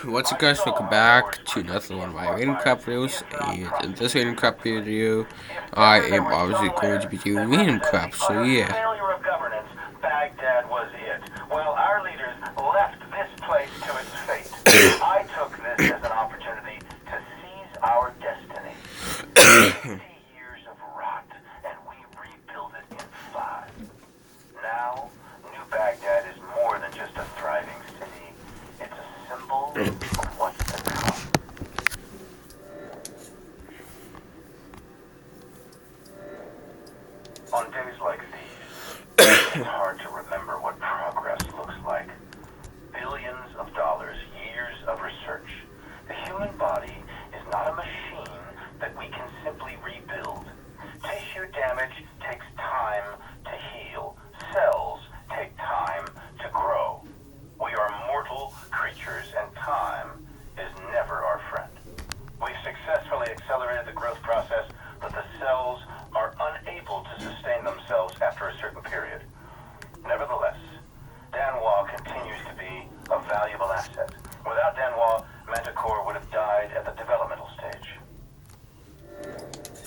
What's up guys, welcome back to another one of my random crap videos, and in this random crap video, I am obviously going to be doing random crap, so yeah. Failure of governance, Baghdad was it. Well, our leaders left this place to its fate. I took this as an opportunity to seize our destiny. 60 years of rot, and we rebuild it in 5. Now, New Baghdad is more than just a thriving city. It's a symbol of what's to come. On days like these, it's hard to remember what progress looks like. Billions of dollars, years of research. The human body is not a machine that we can simply rebuild. Tissue damage takes time to heal. Cells take time to grow. We are mortal creatures, and time is never our friend. We've successfully accelerated the growth process, but the cells are unable to sustain themselves after a certain period. Nevertheless, Danwa continues to be a valuable asset. Without Danwa, Manticore would have died at the developmental stage.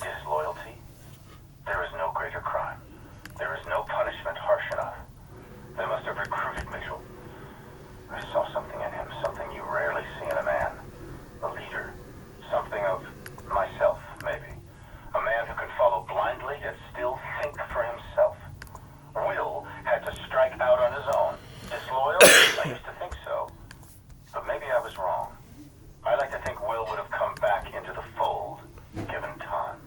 Disloyalty? There is no greater crime. There is no punishment harsh enough. They must have recruited Mitchell. I saw something in him, something you rarely see in a man. A leader. Something of myself, maybe. A man who can follow blindly yet still think for himself. Will had to strike out on his own. Disloyal? I used to think so. But maybe I was wrong. I like to think Will would have come back into the fold, given time.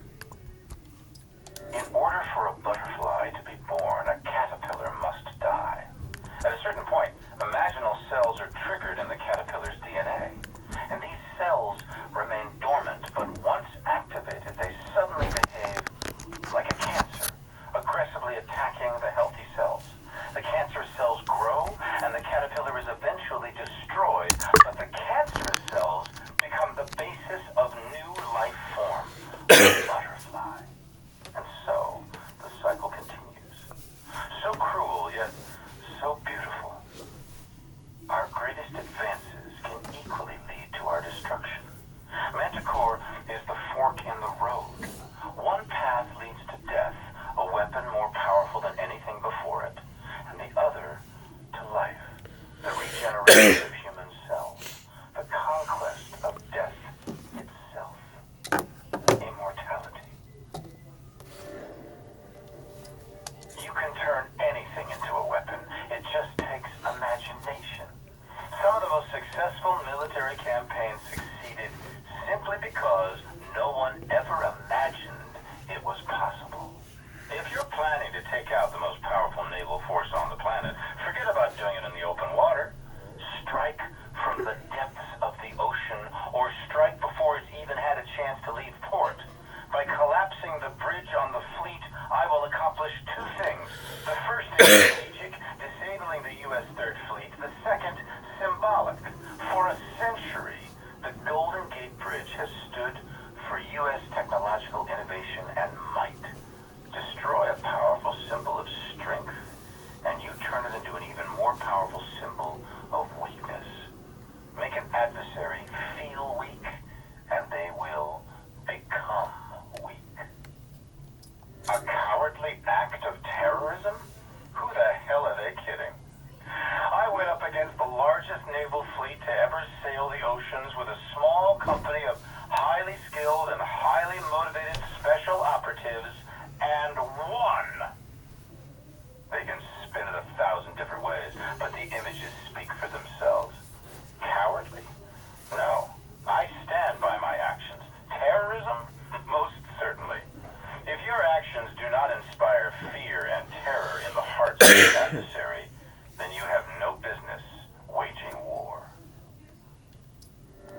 In order for a butterfly to be born, a caterpillar must die. At a certain point, imaginal cells are triggered in the caterpillar's DNA. And these cells remain dormant, but once activated, they suddenly behave like a cancer, aggressively attacking the healthy cells. The cancerous cells grow, and the caterpillar is eventually destroyed, but the cancerous cells become the basis of new life form, the butterfly. And so, the cycle continues. So cruel, yet so beautiful. Our greatest advances can equally lead to our destruction. Manticore is the fork in the road. One path leads to death, a weapon more powerful than anything before it, and the other to life, the regeneration of human cells, the conquest of death itself, immortality. You can turn anything into a weapon. It just takes imagination. Some of the most successful military campaigns succeeded simply because no one ever imagined it was possible. If you're planning to take out the most powerful naval force on the planet, forget about doing it in the open water. Strike from the depths of the ocean, or strike before it's even had a chance to leave port. By collapsing the bridge on the fleet, I will accomplish 2 things. The first is strategic, disabling the U.S. Third Fleet. The second, symbolic. For a century, the Golden Gate Bridge has stood for U.S. technological innovation and might. Destroy a powerful symbol of strength, and you turn it into an even more powerful symbol of weakness. Make an adversary feel weak, and they will become weak. A cowardly act of terrorism? Who the hell are they kidding? I went up against the largest naval fleet to ever sail the oceans with a small company of highly skilled and highly motivated special operatives, and won. They can spin it 1,000 different ways, but the images speak for themselves. Cowardly? No. I stand by my actions. Terrorism? Most certainly. If your actions do not inspire fear and terror in the hearts of the adversary, then you have no business waging war.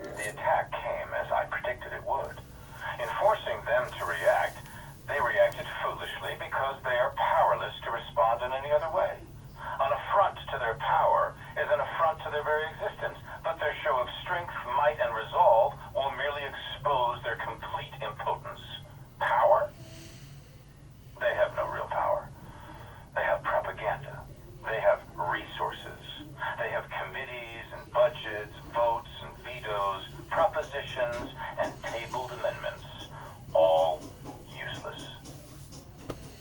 The attack came as regulations and tabled amendments, all useless.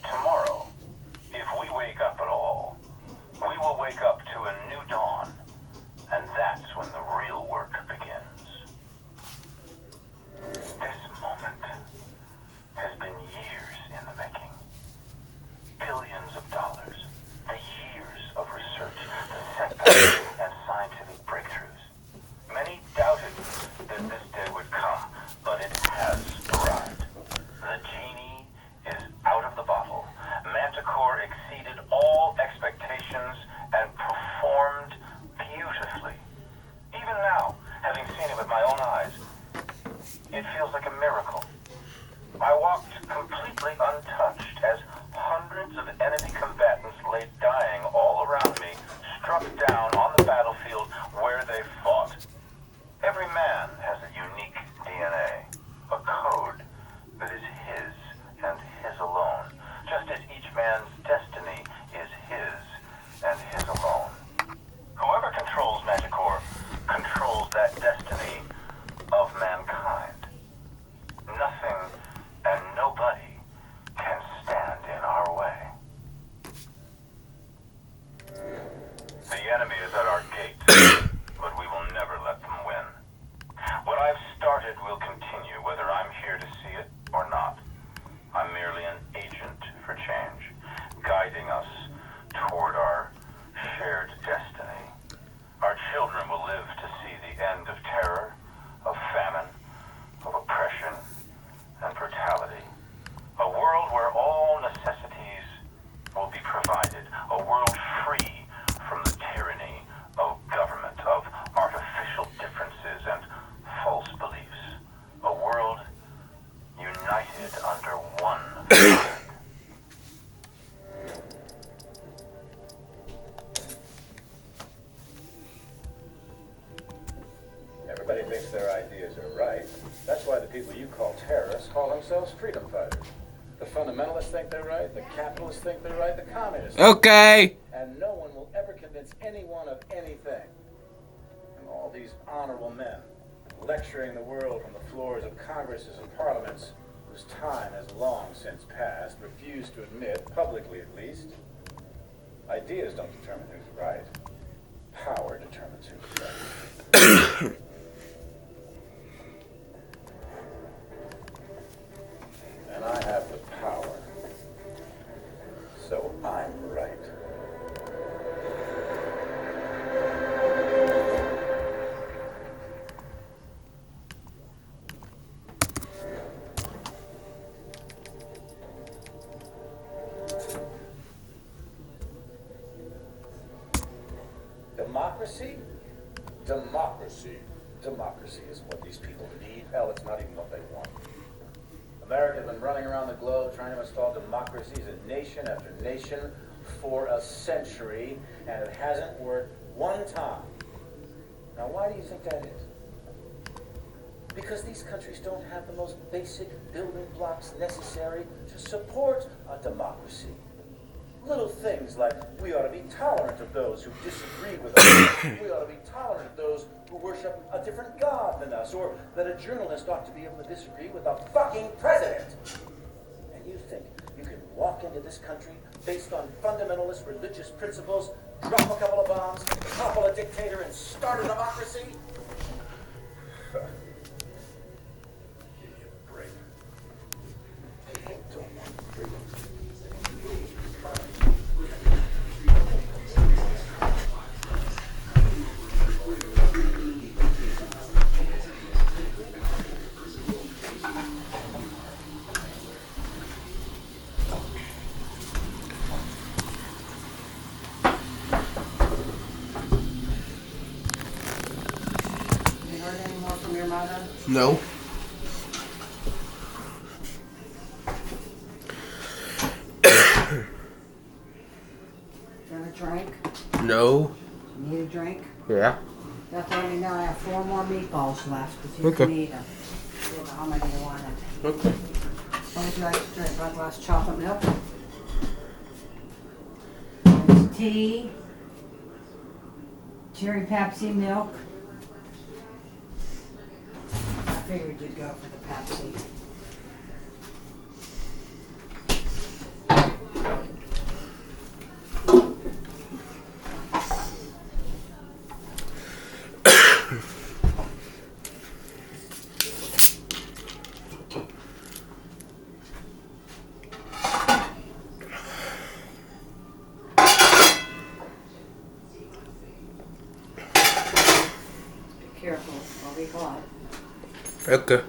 Tomorrow, if we wake up at all, we will wake up to a new dawn, and that's when the real work begins. This moment has been years in the making. Billions of dollars, the years of research, the setbacks and scientific breakthroughs. Many doubted that this day would come, but it has arrived. The genie is out of the bottle. Manticore exceeded all expectations and performed beautifully. Even now, having seen it with my own eyes, it feels like a miracle. I walked completely untouched as hundreds of enemy combatants lay dying all around me, struck down on the battlefield where they fought. Every man has a unique DNA, a code that is his and his alone, just as each man's destiny is his and his alone. Whoever controls Manticore controls that destiny of mankind. Nothing and nobody can stand in our way. The enemy is at our gate, but we will never let them win. What I've started will continue, whether I'm here to see it or not. I'm merely an agent for change, guiding us toward our shared destiny. Our children will live to see the end of terror, of famine, of oppression and brutality. A world where all necessities will be provided. A world free from the tyranny of government, of artificial differences and false beliefs. A world united under one flag. Everybody thinks their ideas are right. That's why the people you call terrorists call themselves freedom fighters. The fundamentalists think they're right, the capitalists think they're right, the communists think Okay. and no one will ever convince anyone of anything. And all these honorable men lecturing the world from the floors of congresses and parliaments whose time has long since passed refuse to admit, publicly at least, ideas don't determine who's right. Power determines who's right. And I have the power. So I'm right. Democracy? Democracy. Democracy isn't what these people need. Hell, it's not even what they want. America's been running around the globe trying to install democracy as a nation after nation for a century, and it hasn't worked one time. Now, why do you think that is? Because these countries don't have the most basic building blocks necessary to support a democracy. Little things like we ought to be tolerant of those who disagree with us. We ought to be tolerant of those who worship a different god than us, or that a journalist ought to be able to disagree with a fucking president. And you think you can walk into this country based on fundamentalist religious principles, drop a couple of bombs, topple a dictator, and start a democracy? Give me a break. I don't want freedom. No. You want a drink? No. You need a drink? Yeah. You have to let me know. I have 4 more meatballs left, but you Okay. can eat them. How many you want? Okay. What would you like to drink? Like a glass of chocolate milk? There's tea. Cherry Pepsi milk. figured you'd go for the Pepsi. Be careful, I'll be hot. Okay.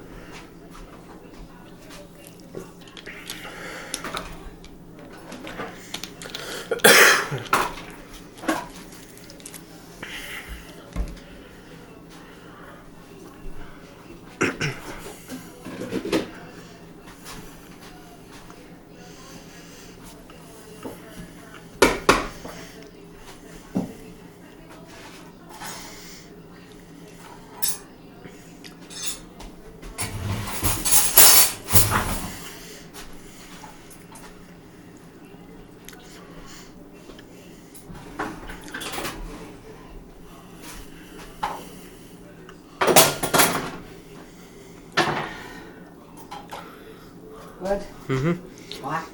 Good? Mm-hmm. Hot?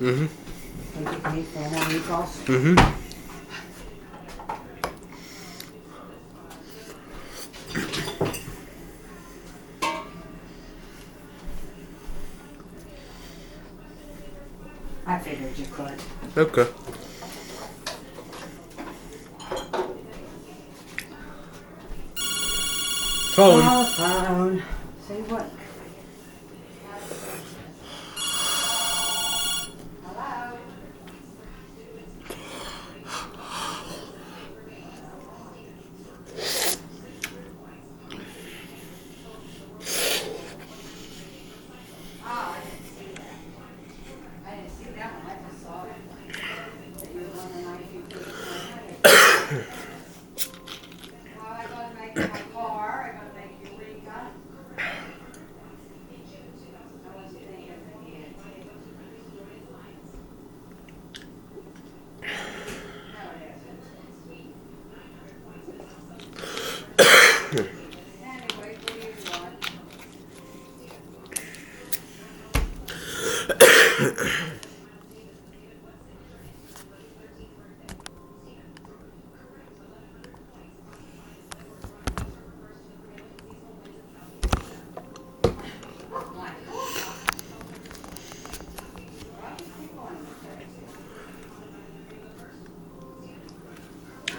Mm-hmm. Think you can eat 4 more meatballs? Mm-hmm. I figured you could. Okay. Phone. Telephone. Say what? Hello? Oh, I didn't see that. I didn't see that one. I just saw that you were wondering if you could. Well, I gotta make my car. I gotta make Eureka. I was thinking that he had. No, it isn't. Anyway, what do you want?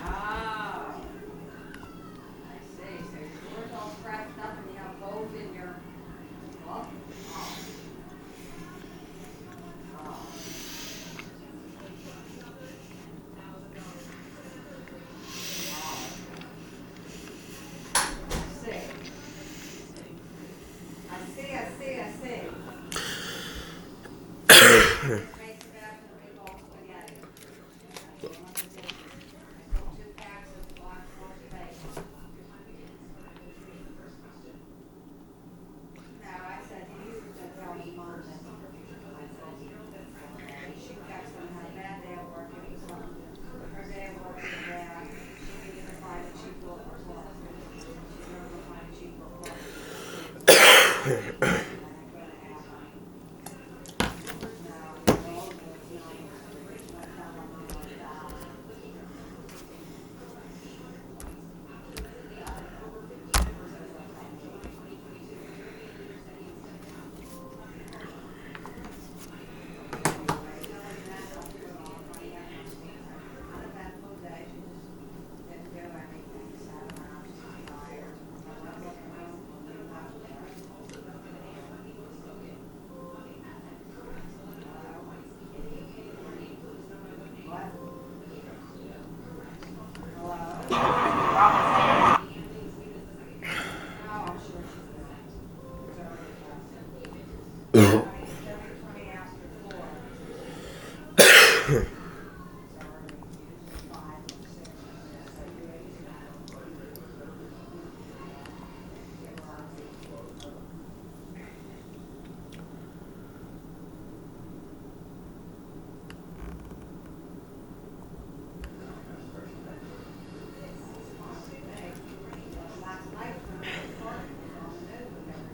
Oh, I see. So your door's all scratched up and you have holes in your glove? Oh. Oh. I see. Makes it out to the meatball spaghetti. I took 2 packs of black forest bacon. No, I said, you could tell me mom that. I said, she got some had a bad day at work. It was her day at work was bad. She needed to find a cheap local cloth. She never could find a cheap local cloth. Last night, when I was parking, it was on the news.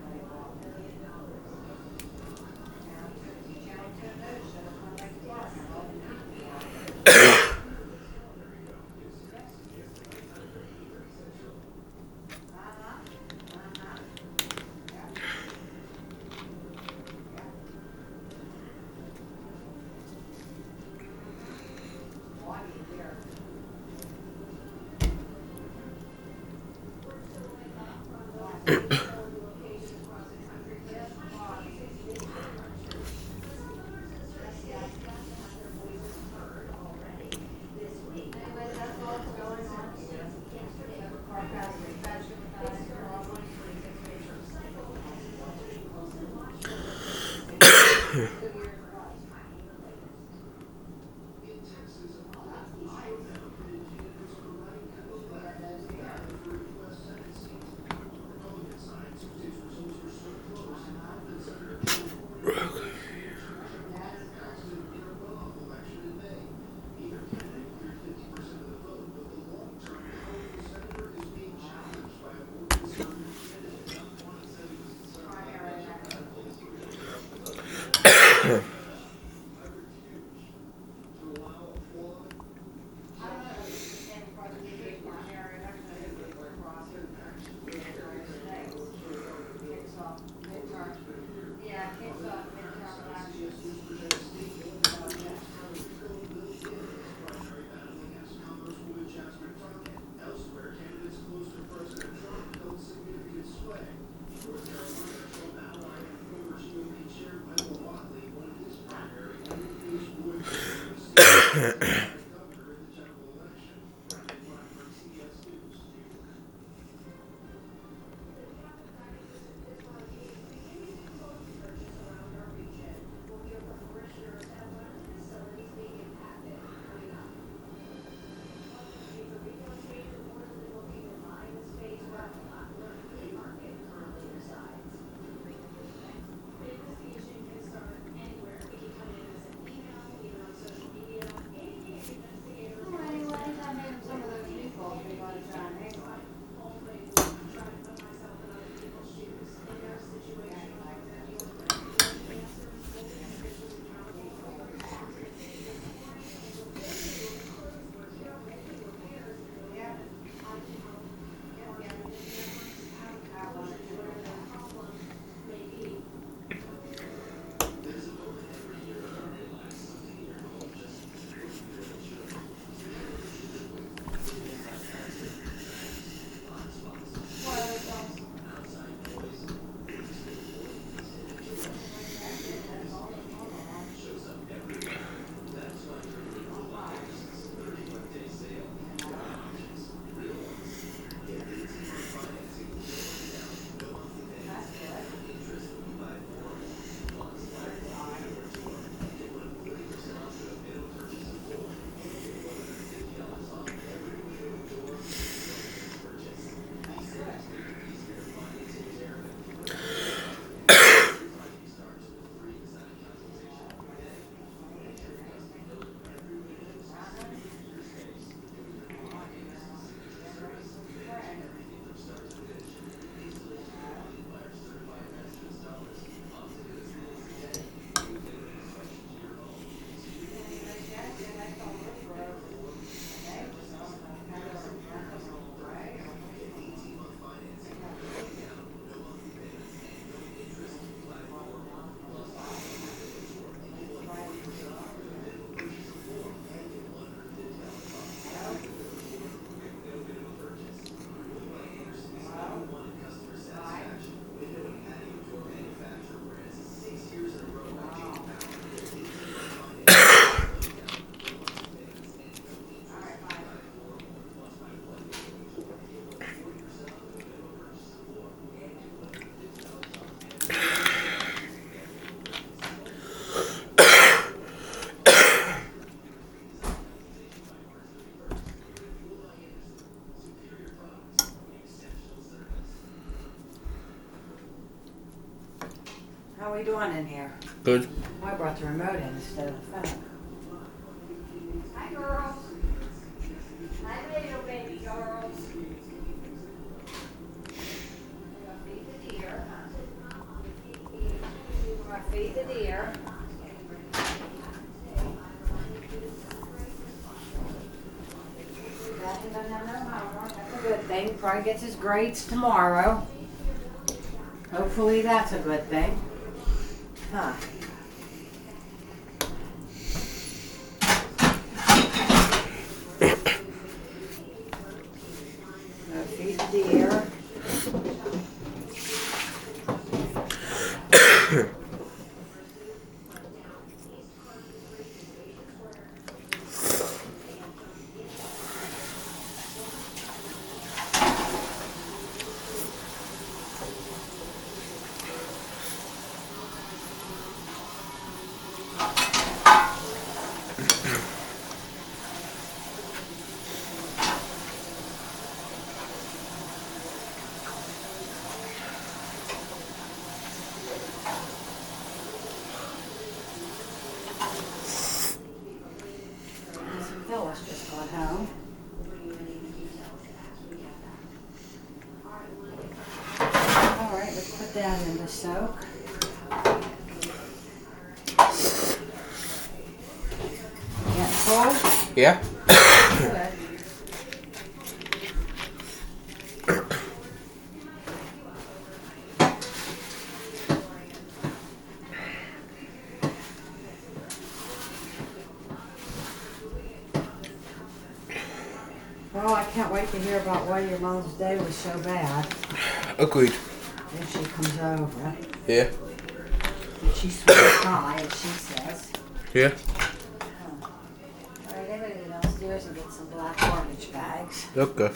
How are we doing in here? Good. I brought the remote in instead of the phone. Hi, girls. Hi, little baby girls. Feed the deer. We're gonna feed the deer. Daddy doesn't have no homework. That's a good thing. Probably gets his grades tomorrow. Hopefully that's a good thing. Huh. Feed the deer. put that in the soak. Get cold? Yeah. Good. Well, I can't wait to hear about why your mom's day was so bad. Agreed. If she comes over. Yeah. And she swears by, as she says. Yeah. Alright, I'm gonna go downstairs and get some black garbage bags. Okay.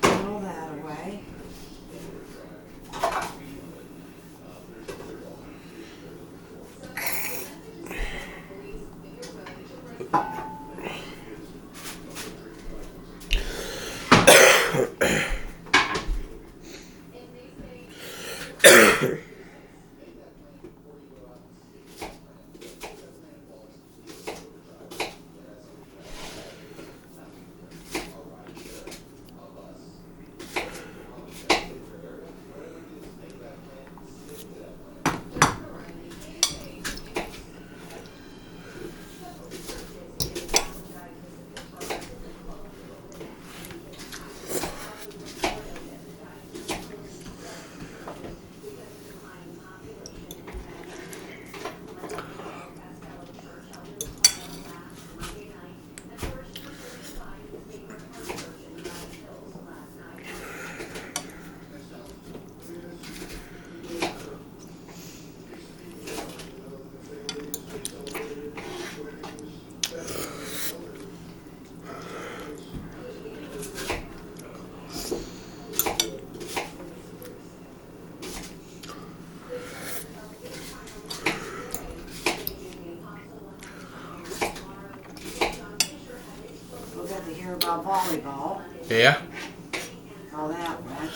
Throw that away. We'll get to hear about volleyball. Yeah. How that went.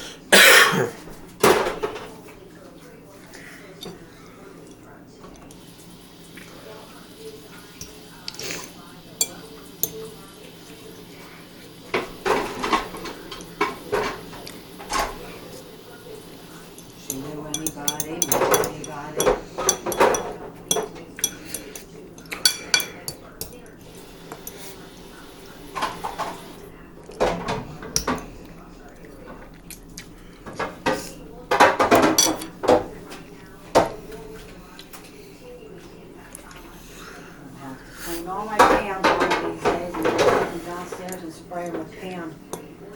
She knew anybody, knew anybody. Clean all my pans one of these days and take them downstairs and spray them with pan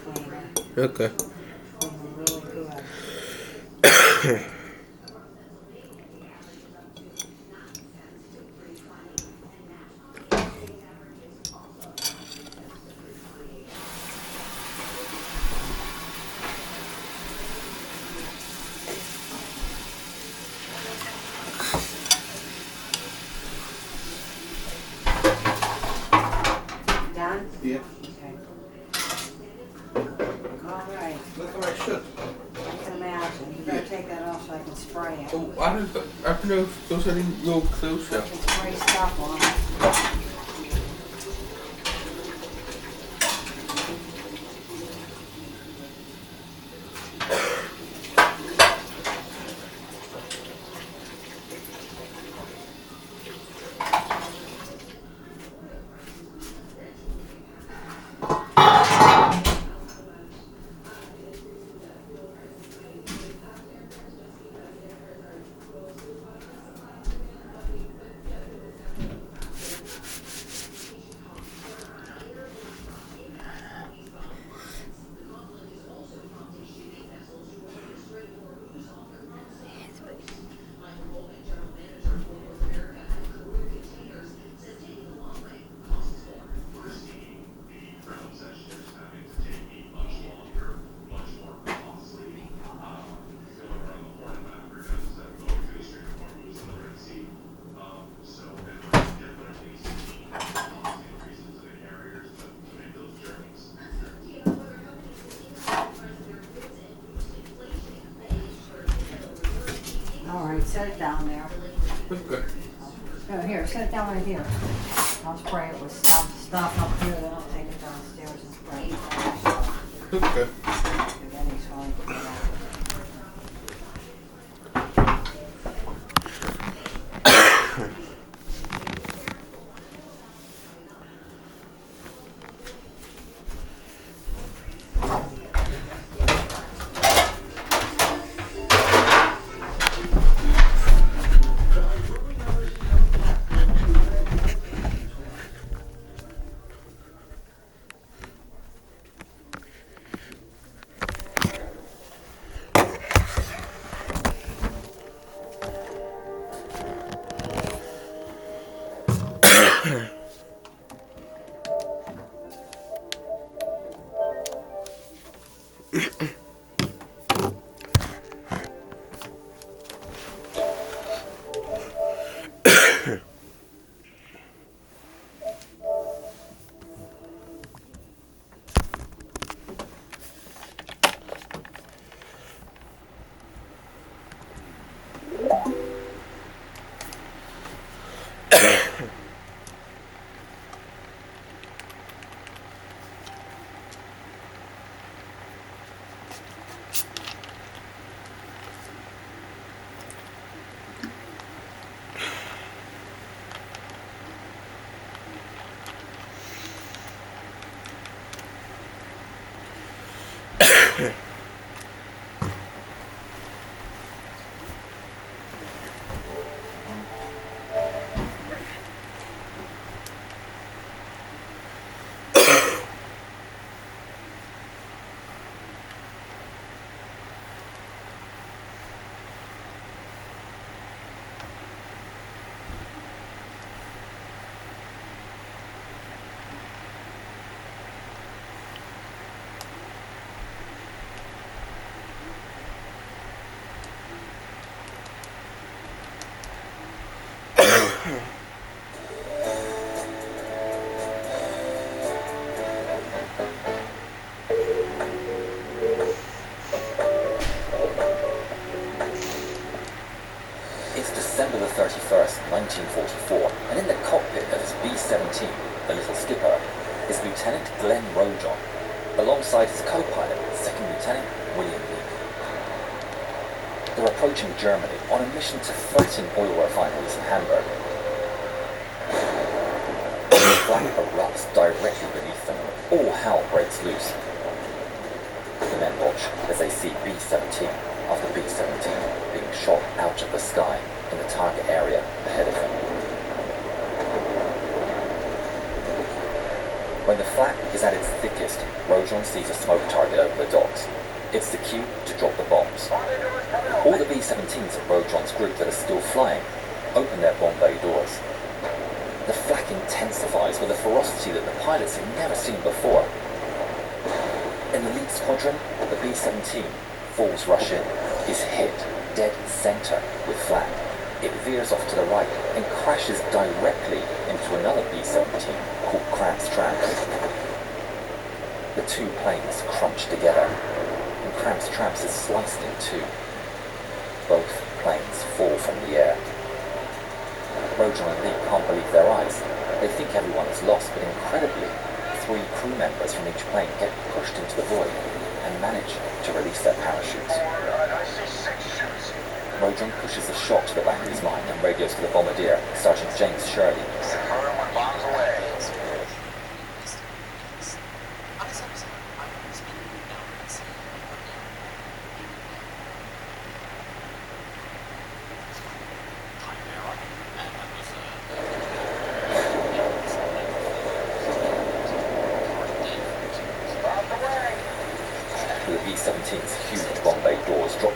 cleaner. Okay. Clean them really good. No, those are no closer. It's pretty stuff on it. Alright, set it down there. Okay. Oh, here, set it down right here. I'll spray it with stuff up here, then I'll take it downstairs and spray it. Okay. Spaghetti's fine to get out. It's December the 31st, 1944, and in the cockpit of his B-17, the Little Skipper, is Lieutenant Glenn Rojon, alongside his co-pilot, Second Lieutenant William Leake. They're approaching Germany on a mission to threaten oil refineries in Hamburg. The flak erupts directly beneath them, and all hell breaks loose. The men watch as they see B-17 after B-17 being shot out of the sky in the target area ahead of them. When the flak is at its thickest, Rojon sees a smoke target over the docks. It's the cue to drop the bombs. All the B-17s of Rojon's group that are still flying open their bomb bay doors. The flak intensifies with a ferocity that the pilots have never seen before. In the lead squadron, the B-17 falls rush in, is hit dead center with flak. It veers off to the right and crashes directly into another B-17 called Krantz-Tramps. The two planes crunch together, and Krantz-Tramps is sliced in two. Both planes fall from the air. Rojon and Lee can't believe their eyes. They think everyone is lost, but incredibly, 3 crew members from each plane get pushed into the void and manage to release their parachutes. Rojon pushes the shot to the back of his mind and radios to the bombardier, Sergeant James Shirley. The B-17's huge bomb bay doors drop.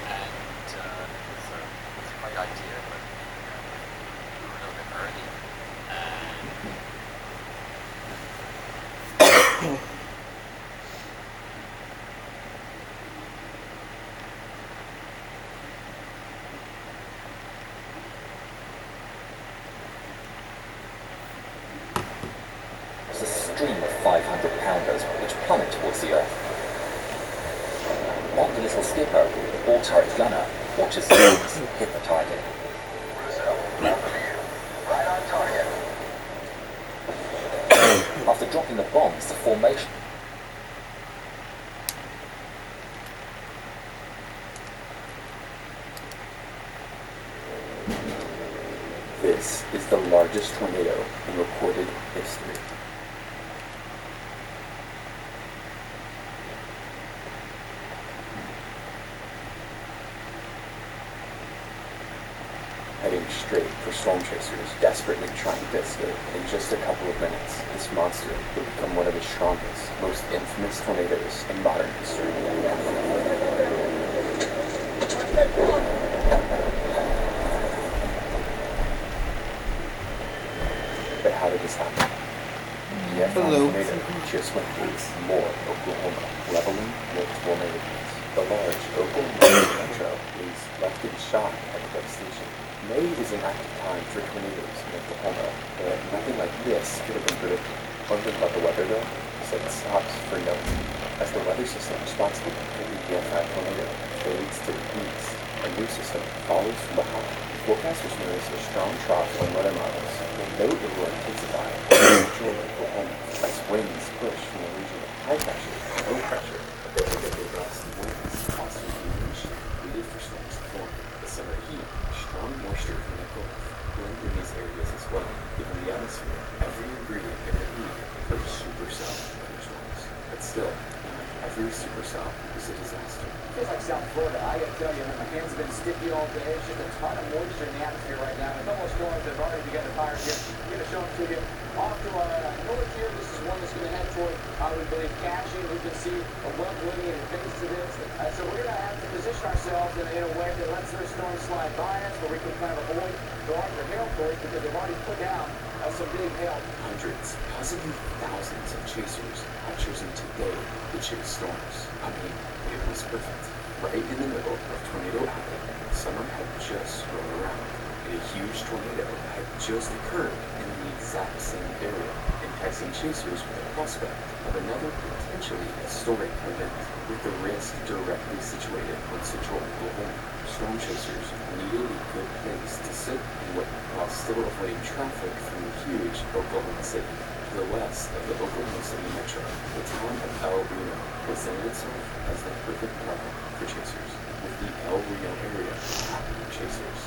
There's a stream of 500-pounders which plummet towards the earth. On the little skipper, all turret gunner, watches the bombs hit the target. Right on target. After dropping the bombs, the formation This is the largest tornado in recorded history. Heading straight for storm chasers, desperately trying to escape. In just a couple of minutes, this monster would become one of the strongest, most infamous tornadoes in modern history. But how did this happen? The F1 tornado just went through Moore, Oklahoma, leveling multiple neighborhoods. The large Oklahoma metro is left in shock at the devastation. May is an active time for tornadoes in Oklahoma, but nothing like this could have been predicted. One thing about the weather, though, is that it stops for no reason. As the weather system responsible for the EF5 tornado fades to the east, a new system follows from behind. Forecasters notice a strong trough on weather models, and though it will intensify in central Oklahoma as winds push from the region of high pressure to low pressure, the predicted gusts and winds cause a huge needed for storms to form. The summer heat, strong moisture from the Gulf, blend in these areas as well, giving the atmosphere every ingredient in a heat for supercell thunderstorms. But still, every supercell is a disaster. Feels like South Florida. I gotta tell you, my hands have been sticky all day. It's just a ton of moisture in the atmosphere right now. It's almost going to already begun to fire here. I'm gonna show it to you. Off to our north here. This is one that's gonna head toward, I would believe, Cashing. We can see a well-winding and things to this. So we're gonna have to position ourselves in a way that lets those storms slide by us, where we can kind of avoid the larger hail course, because they've already put down some big hail. Hundreds, possibly thousands of chasers have chosen today to chase storms. I mean, it was perfect. Right in the middle of tornado alley, summer had just rolled around, and a huge tornado had just occurred in the exact same area, enticing chasers with the prospect of another potentially historic event. With the risk directly situated on central Oklahoma, storm chasers needed a good place to sit and wait while still avoiding traffic from the huge Oklahoma City. To the west of the Oklahoma City metro, the town of El Reno presented itself as the perfect target for chasers, with the El Reno area happy chasers.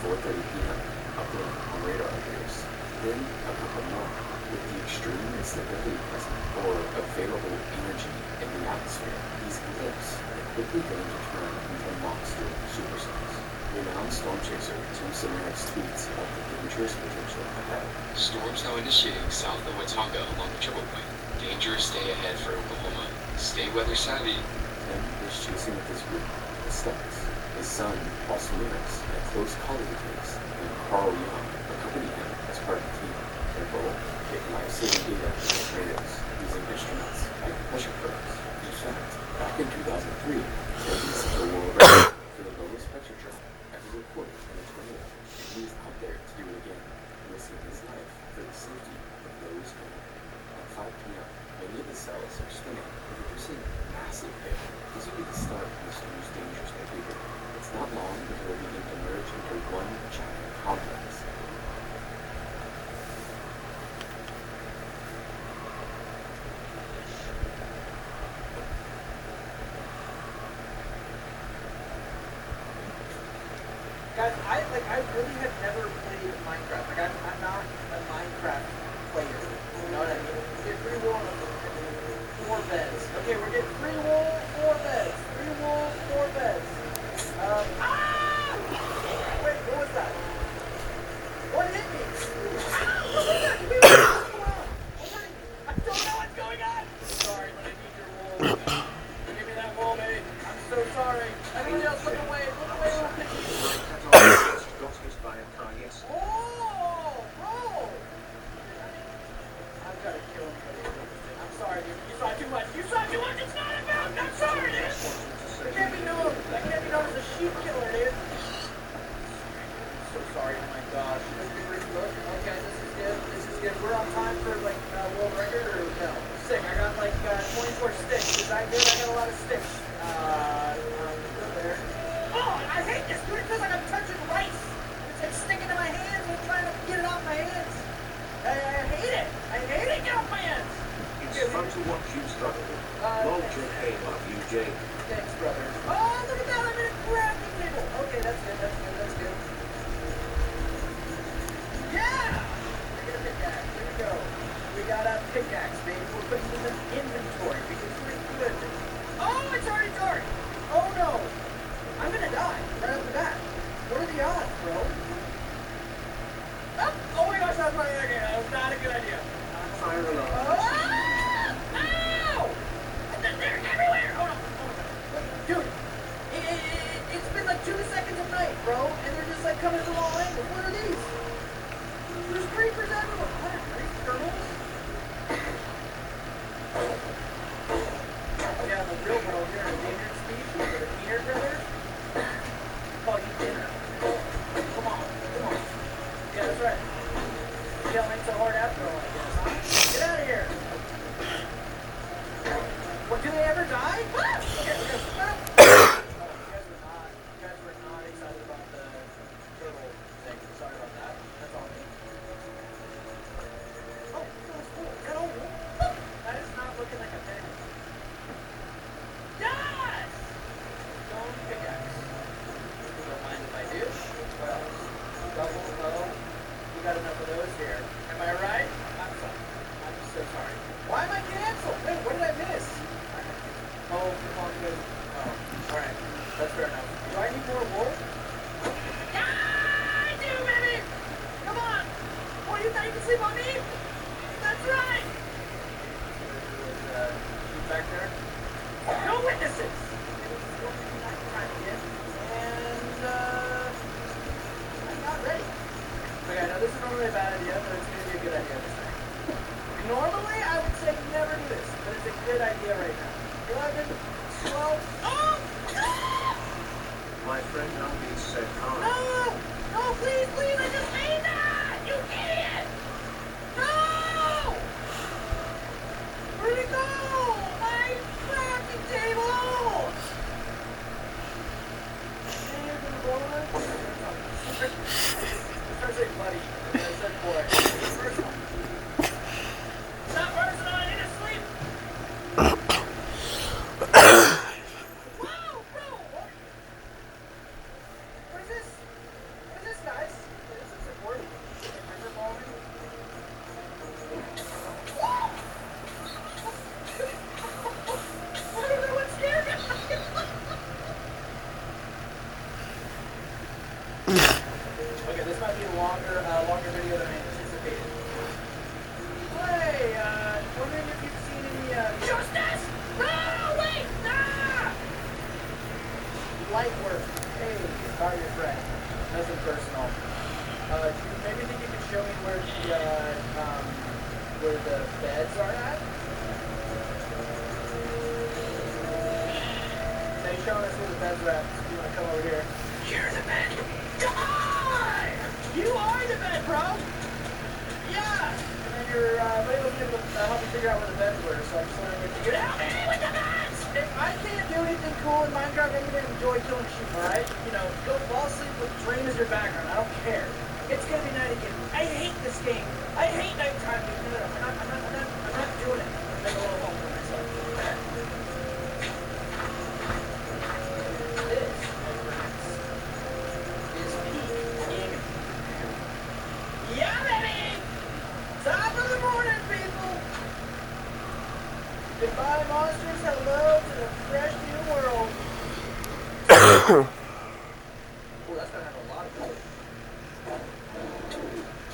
4:30 p.m. upload on radar appears. Then a couple more, with the extreme instability present or available energy in the atmosphere. These blips are quickly going to turn into monster supercells. Renowned storm chaser Tim Samaras tweets about the dangerous potential ahead. Storms now initiating south of Watauga along the triple point. Dangerous day ahead for Oklahoma. Stay weather savvy. Tim is chasing with his group, the Studs. His son, Paul Samaras, a close colleague of his, named Carl Young, accompanied him as part of the team. Their goal? Get life-saving data from the tornadoes using instruments like pressure probes. In fact, back in 2003, Tim set the world record for the lowest pressure drop ever recorded in a tornado. He is out there to do it again, risking his life for the safety of those home. At 5 p.m., many of the cells are spinning and producing massive hail. This will be the start of the storm's dangerous behavior. It's not long before we can emerge into one giant complex. Guys, I really have never played Minecraft. Like, I'm not a Minecraft player. You know what I mean? We get 3 wool, 4 beds. Okay, we're getting 3 wool, 4 beds. 3 wool, 4 beds. Wait, what was that? What hit me? What was that? What's going on? I don't know what's going on. Sorry, but I need your wool. Give me that wool, baby. I'm so sorry. Everybody else, look away. Look away, little piggy. Oh, bro! I've got to kill him. I'm sorry, dude. You saw too much. You saw too much. It's not about. I'm sorry, dude. That can't be known. That can't be known as a sheep killer, dude. I'm so sorry. Oh my gosh. Okay, this is good. This is good. We're on time for like world record or no? Sick. I got like 24 sticks. Is that good? I got a lot of sticks. There. Oh, I hate this, dude. It feels like I'm touching rice. It's like sticking to my hands and I'm trying to get it off my hands. I hate it. I hate it. Get off my hands. It's fun to watch you struggle. Long campaign, love you, Jake. Thanks, brother. Oh, look at that. I'm in a crafting table. Okay, that's good. That's good. That's good. Yeah! We got a pickaxe. Here we go. We got a pickaxe, baby. We're putting it in the inventory because we're good. Oh, it's already dark. Oh, no. I'm going to die right off the bat. What are the odds, bro? Oh my gosh, that was my idea. That was not a good idea. Fire alarm. Ow! They're everywhere! Oh no! Dude, it's been like 2 seconds of night, bro, and they're just like coming from all angles. What are these? There's creepers everywhere. What are creepers? Turtles? Oh yeah, the real world here, endangered species, the deer critters. Call you dinner. Come on. Yeah, that's right. Yelling so hard after all, I guess, huh? Get out of here. What, do they ever die? Okay, you guys were not excited about the turtle thing. Sorry about that. That's all me. Oh, that's cool. Is that all wool? That is not looking like a thing. Yes! Stone pickaxe. You don't mind if I do? What else? Double bow. We got enough of those here. Am I right? I'm sorry. I'm so sorry. Why am I canceled? Wait, what did I miss? Oh, good. Oh, alright. That's fair enough. Do I need more wool? Yeah, I do, baby! Come on! Oh, you thought you could sleep on me? That's right! Shoot back there. No witnesses! And, I'm not ready. Okay, I know this is normally a bad idea, but it's going to be a good idea this time. Normally, I would say never do this, but it's a good idea right now. 11, 12, oh! My friend Andy said hi. No! No, please, I just made that! You idiot! No! Where'd it go? My crafting table! You're gonna blow it? I said buddy, and I said boy. Personal. It's not personal, I need to sleep! Wow, bro! What is this? What is this, guys? This is important. River ballroom. Whoa! I don't know what scared me. Okay, this might be a longer video than I anticipated. Hey, wondering if you've seen any, Justice! No, wait! Ah! Light work. Hey, sorry, your friend. Nothing personal. Do you maybe think you could show me where the beds are at? They showing us where the beds are at. You wanna come over here? You're the bed. Die! You are the bed, bro! Yeah! And then your buddy was able to help me figure out where the beds were, so I'm just wondering if you could help me with the beds! If I can't do anything cool in Minecraft, I'm gonna enjoy killing sheep, alright? You know, go fall asleep with Dream as your background. I don't care. It's gonna be night again. I hate this game. I hate nighttime. No, I'm not doing it. I'm making a little home for myself. This, my friends, is Oh, that's gonna have a lot of color.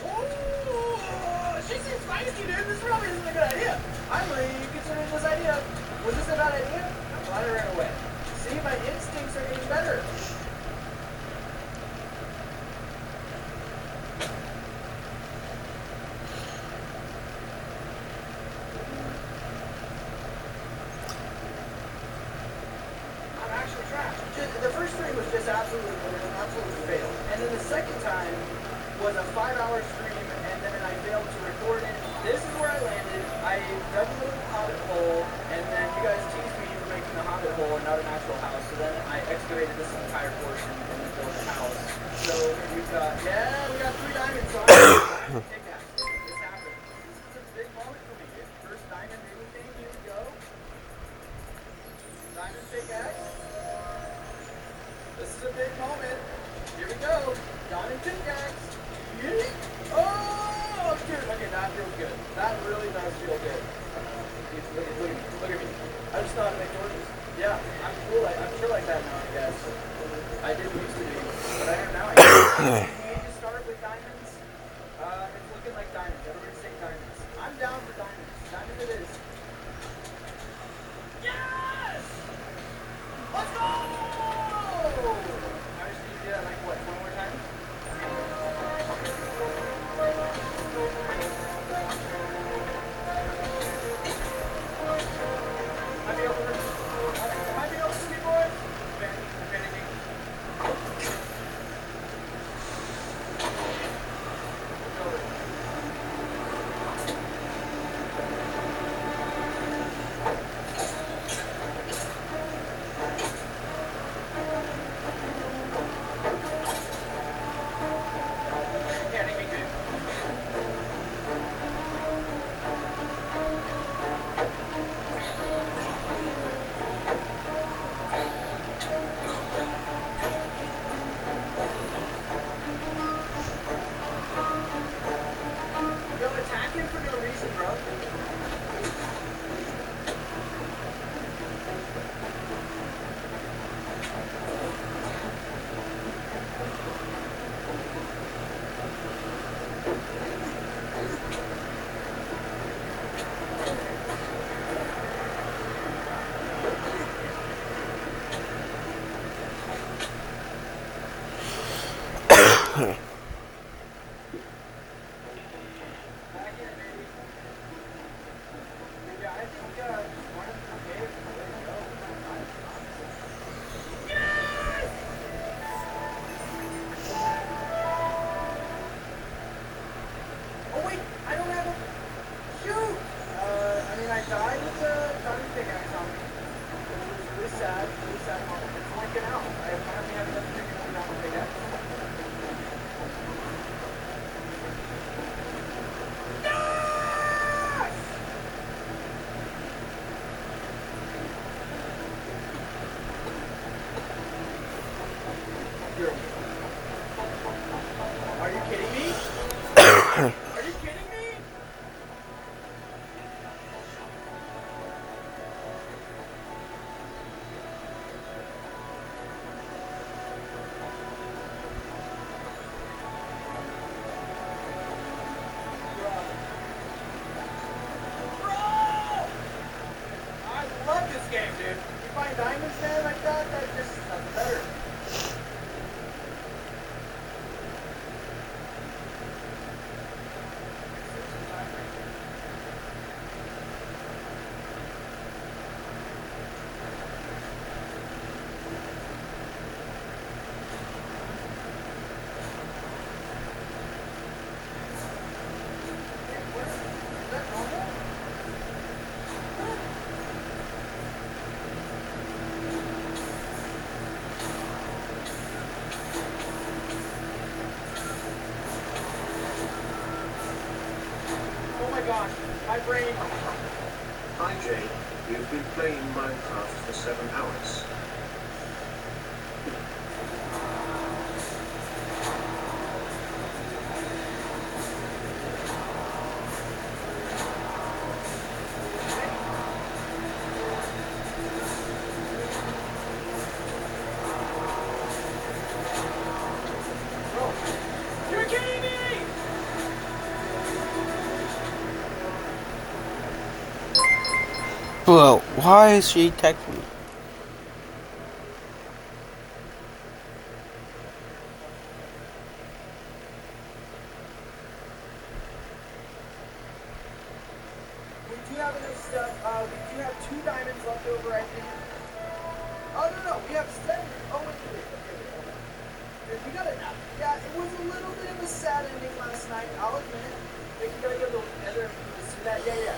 Oh, she seems feisty, dude. This probably isn't a good idea. I'm reconsidering this idea. Was this a bad idea? I'm glad I ran away. See, my instincts are getting better. I'm actually trapped. The first stream was just absolutely failed. And then the second time was a 5-hour stream, and then I failed to record it. This is where I landed. I dug a little hobbit hole, and then you guys teased me for making a hobbit hole and not an actual house. So then I excavated this entire portion and then built a house. So we got 3 diamonds. So I'm pickaxe. This happened. This is a big moment for me. It's the first diamond movie thing. Here we go. Diamond pickaxe. This is a big moment. Here we go. Diamond pickaxe. Yeet. Oh, dude. Okay, that feels good. That really does feel good. Look at me. I just know how to make torches. Yeah, I'm cool. I'm sure like that now, I guess. I didn't used to be, but I am now. I need to start with diamonds. It's looking like diamonds. Everybody say diamonds. I'm down for diamonds. Diamond it is. Yes! Let's go! I just need to do that like what, 1 more time? Might be able to see, boys. I'm panicking. Panicking, dude. Yo, attack him for no reason, bro. Back in, baby. Yeah, I think one of the caves is way to go. Yes! Oh wait, I don't have a shoot. I mean, I died with the diamond pickaxe on me, which was really sad moment. It's working out. I finally have enough chicken for diamond pickaxe. Yes! Are you kidding me? Are you kidding me? Bro! I love this game, dude. You find diamonds there like that, that's just better. Is that normal? Oh my gosh, my brain. Hi Jay, you've been playing Minecraft for 7 hours. Bro, why is she texting me? We do have enough stuff. We do have 2 diamonds left over, I think. Oh, no, we have 7. Oh, wait. Hold on. Dude, we got enough. Yeah, it was a little bit of a sad ending last night, I'll admit. Like, you gotta go to the nether to see that. Yeah.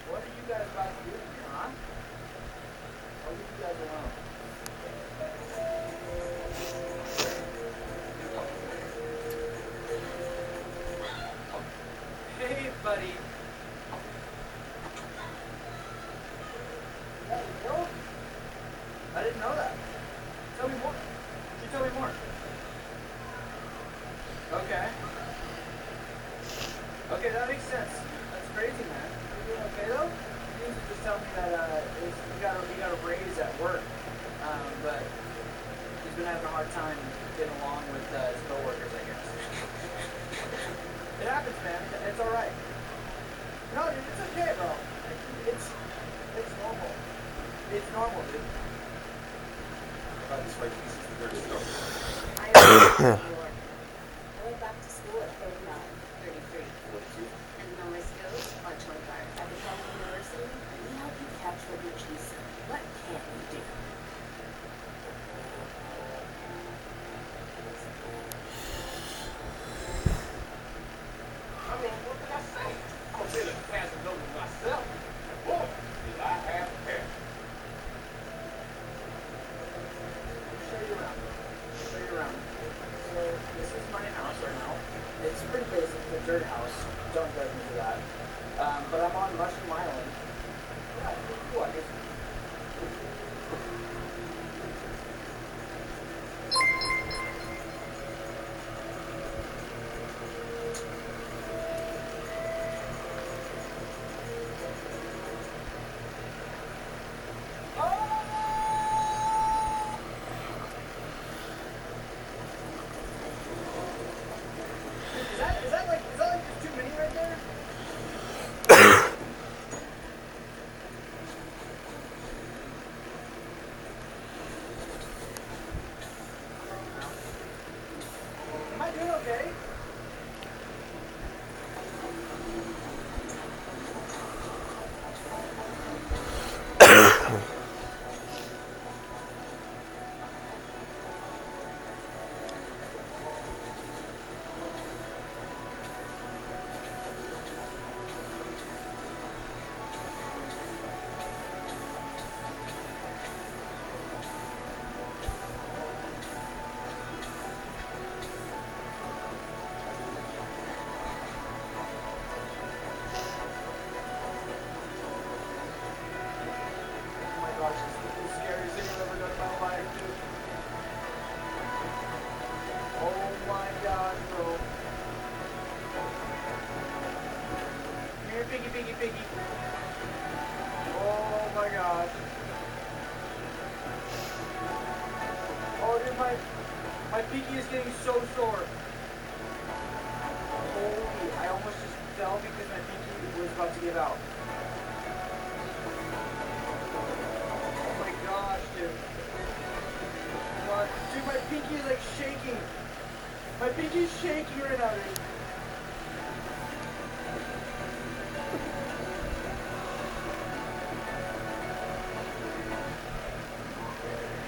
What are you guys about to do here, huh? I'll leave you guys alone. Hey, buddy. Yeah, girl? I didn't know that. Tell me more. Can you tell me more? Okay. Okay, that makes sense. That's crazy, man. You doing okay though? You need to just tell me that we got a raise at work, but he's been having a hard time getting along with his coworkers, I guess. It happens, man. It's all right. No, dude, it's okay, bro. It's normal. It's normal, dude. This way, this is the dirty stuff. I went back to school at 39, 33. 42. And now my skills are 25. At the College University, we help you capture your chasing. What can you do? I mean, what can I say? I'm really passing over myself. Boy, did I have hair. Show you around. So this is my house right now. It's pretty basic, it's a dirt house. Don't judge me for that. But I'm on Mushroom Island. Yeah, it's pretty cool, I guess. Is that like just too many right there? Am I doing okay? Oh my gosh, this is the scariest thing I've ever done in my life, dude. Oh my god, bro. Come here, piggy. Oh my gosh. Oh, dude, my pinky is getting so sore. Holy, I almost just fell because my pinky was about to give out. Oh my gosh, dude. God, dude, my pinky is like shaking. My pinky is shaking right now, dude.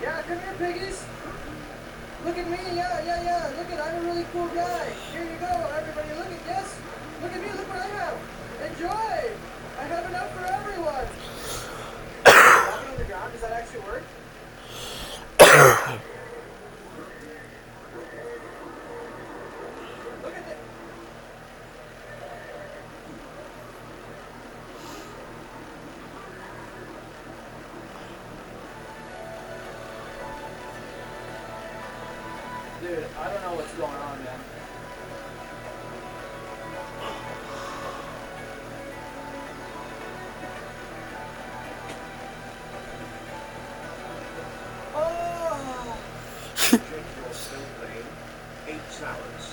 Yeah, come here, piggies. Look at me, yeah. Look at, I'm a really cool guy. Here you go, everybody. Look at this. Look at me, look what I have. Enjoy. I have enough for everyone. Walking on the ground, does that actually work? Look at that. Dude, I don't know what's going on, man. Oh! Jake, you're still playing 8 towers.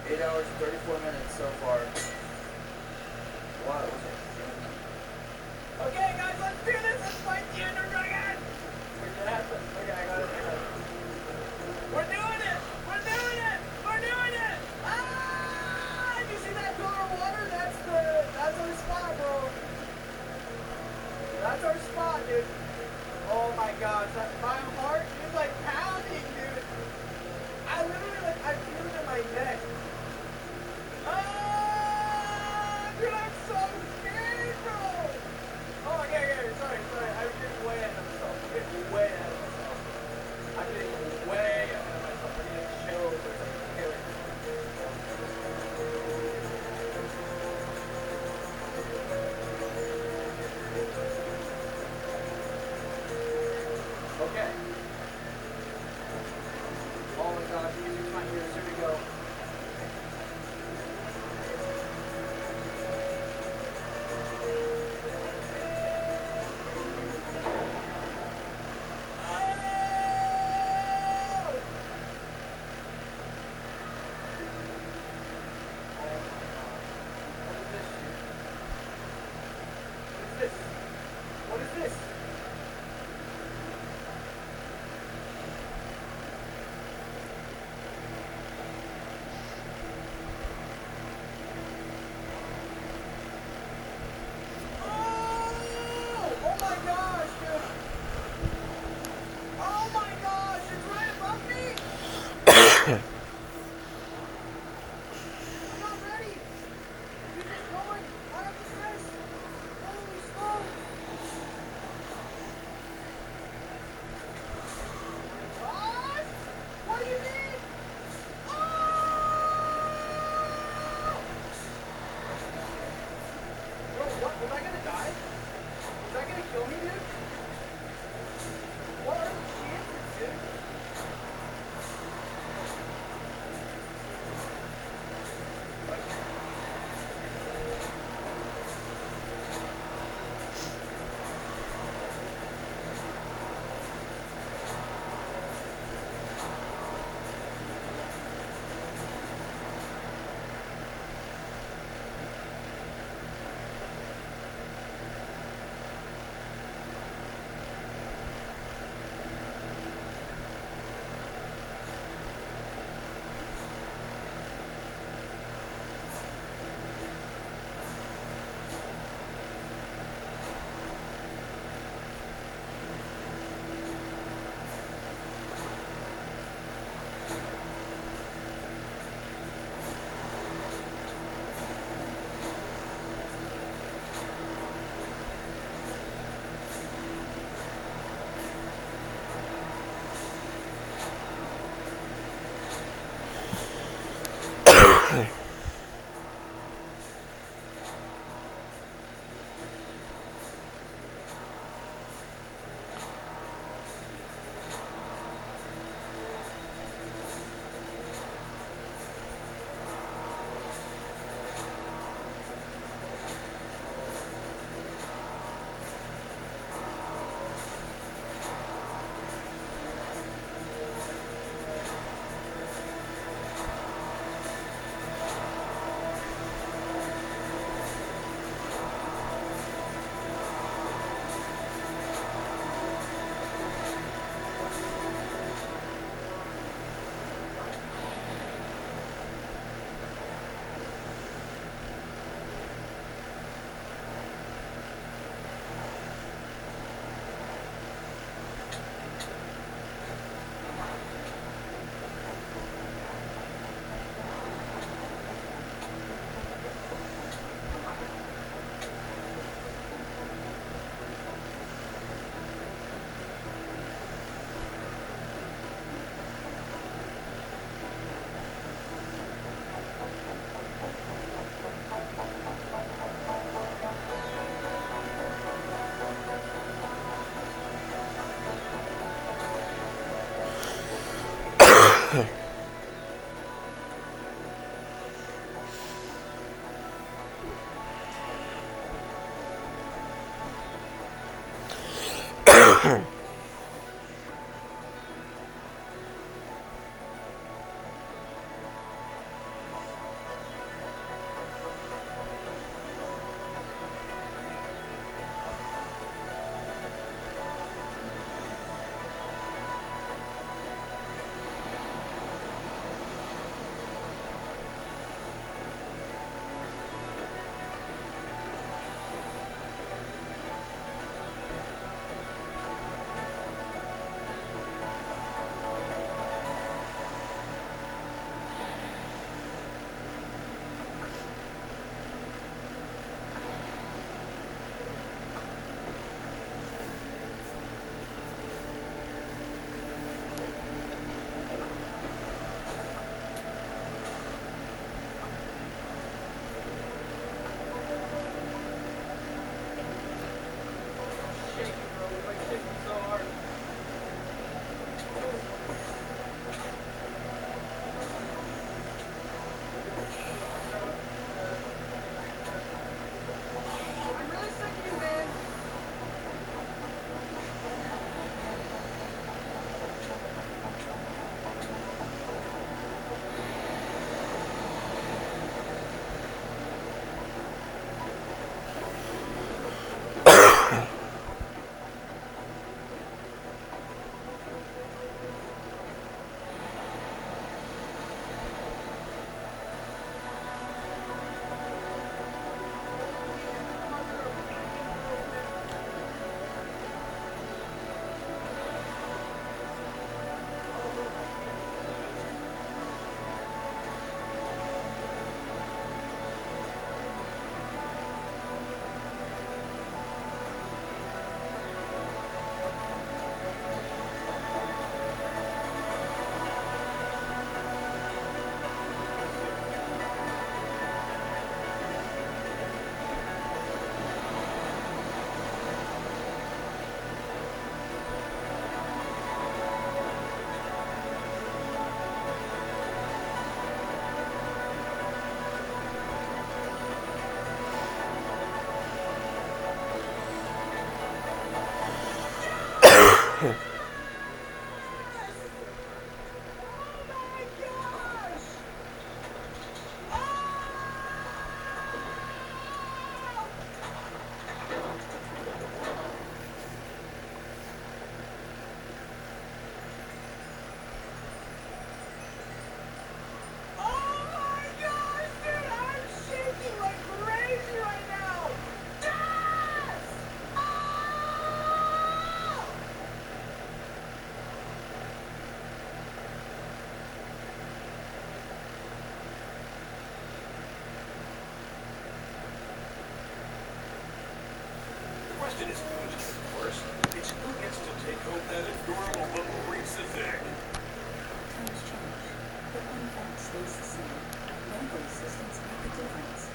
8 hours and 34 minutes so far. Wow, that was okay, guys, let's do this. Let's fight the Ender Dragon. Where'd that happen? Okay, I got it. We're doing it. We're doing it. We're doing it. Ah! You see that pillar of water? That's our spot, bro. That's our spot, dude. Oh my gosh, my heart is like pounding, dude. I literally I feel it in my neck. Ah, dude, I'm so scared, bro. Oh, okay, sorry. I'm getting way ahead of myself. I'm getting way ahead of myself. I'm getting chills or something. Okay. Oh my gosh, music's not here. Here we go. What is this? Oh my gosh, dude. Oh my gosh, it's right above me. I'm not ready. You're just going right up the stairs. Holy smokes. What? What do you mean? Oh! Bro, what? Was I gonna die? Was that gonna kill me, dude? What are the chances, dude? Question is who gets it first. It's who gets to take home that adorable little Reese's egg. Times change, but one fact stays the same. Medical assistants make a difference.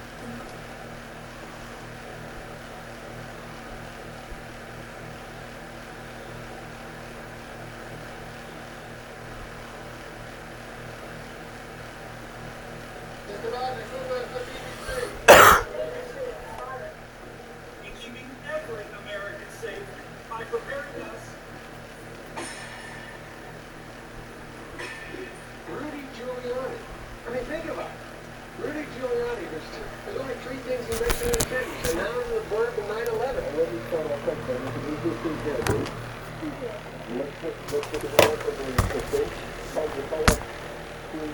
In keeping every American safe by preparing us. Rudy Giuliani. I mean, think about it. Rudy Giuliani, there's only three things he mentioned in a sentence. And now the blurb in 9/11. I love you so much.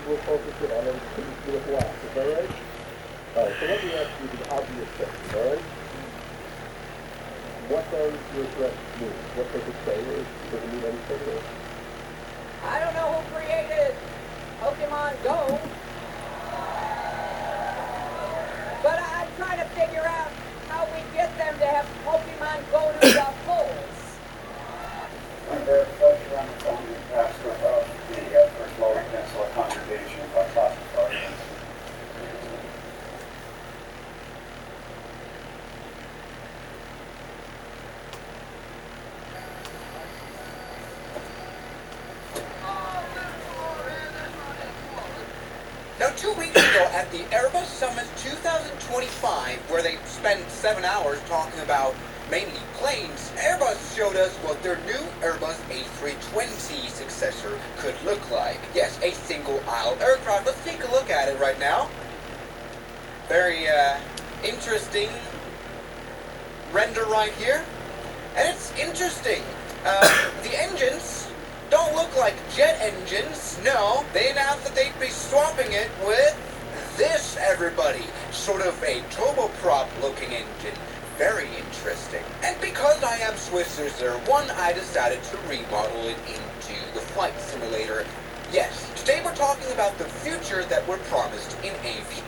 We'll focus it on everything with last. Is that right? All right, so let me ask you the obvious question, all right? What does your threat mean? What does it say? Does it mean anything? I don't know who created Pokemon Go, but I'm trying to figure out how we get them to have Pokemon Go to the polls. Under pressure on the phone and pastor of the effort law cancel a congregation by classified. Now, 2 weeks ago at the Airbus Summit 2025, where they spent 7 hours talking about mainly planes, Airbus showed us what their new Airbus A320 successor could look like. Yes, a single-aisle aircraft. Let's take a look at it right now. Very interesting render right here. And it's interesting. The engines don't look like jet engines. No, they announced that they'd be swapping it with this, everybody. Sort of a turboprop-looking engine. Very interesting. And because I am Swisser 1, I decided to remodel it into the flight simulator. Yes, today we're talking about the future that we're promised in aviation.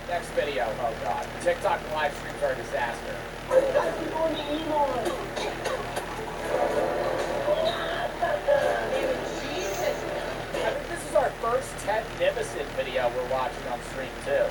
Next video. Oh god. TikTok live streams are a disaster. I think this is our first Ted Nivison video we're watching on stream too.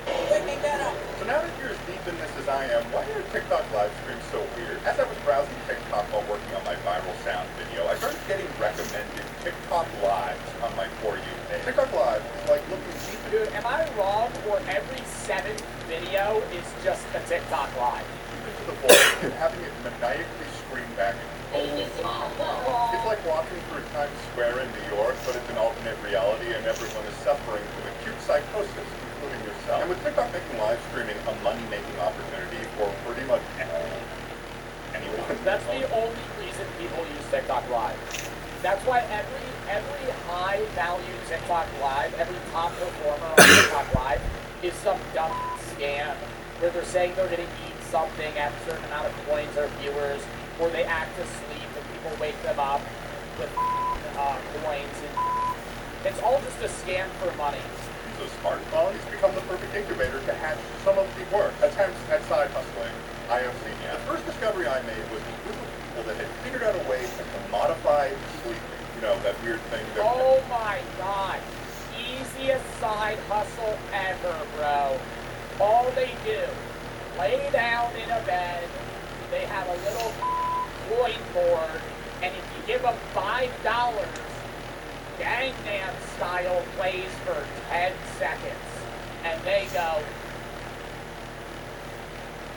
So now that you're as deep in this as I am, why are TikTok live streams so weird? As I was browsing TikTok while working on my viral sound video, I started getting recommended TikTok Lives on my For You page. TikTok Live is like looking deep. Dude, am I wrong or every 7th video is just a TikTok live? To the voice and having it maniacally scream back at you. It's like walking through Times Square in New York, but it's an alternate reality and everyone is suffering from acute psychosis, including yourself. And with TikTok making live streaming a money-making opportunity for pretty much anyone. one. That's the only reason people use TikTok Live. That's why every high value TikTok Live, every top performer on TikTok Live is some dumb scam where they're saying they're gonna eat something at a certain amount of coins or viewers, or they act asleep and people wake them up with coins, and it's all just a scam for money. So smartphones become the perfect incubator to hatch some of the work attempts at side hustling I have seen yet. The first discovery I made was a group of people that had figured out a way to modify sleeping. You know, that weird thing that... Oh my god. Easiest side hustle ever, bro. All they do, lay down in a bed, they have a little coin board, and if you give them $5, Gangnam Style plays for 10 seconds, and they go,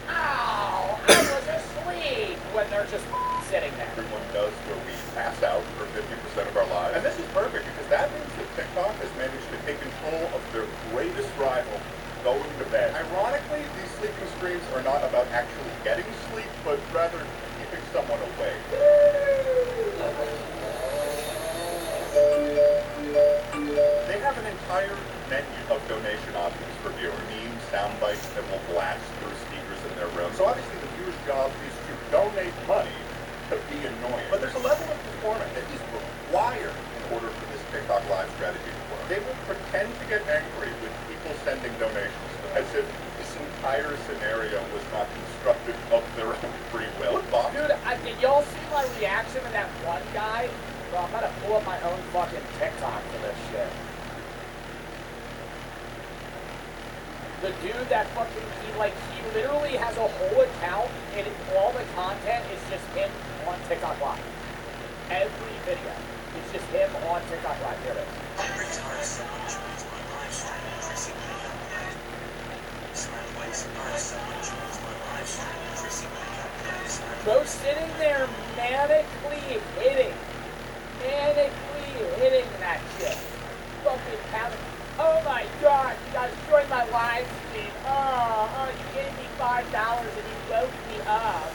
ow, I was asleep, when they're just sitting there. Everyone does where we pass out for 50% of our lives. And this is perfect, because that means that TikTok has managed to take control of their greatest rival, going to bed. Ironically, these sleeping streams are not about actually getting sleep, but rather keeping someone awake. They have an entire menu of donation options for viewers. Memes, sound bites that will blast through speakers in their room. So obviously the viewer's job is to donate money to be annoying. But there's a level of performance that is required in order for this TikTok Live strategy to work. They will pretend to get angry with people sending donations as if this entire scenario was not constructed of their own free will. Dude, did y'all see my reaction to that one guy? Bro, I'm gonna pull up my own fucking TikTok for this shit. The dude that fucking, he literally has a whole account, and all the content is just him on TikTok Live. Every video is just him on TikTok Live. Here it is. Every time someone joins my live stream, pressing the upload. Someone joins my live stream, pressing the upload. Bro sitting there manically hitting that shit. Fucking pounding. Oh my god, you guys joined my live stream. Oh, you gave me $5 and you woke me up.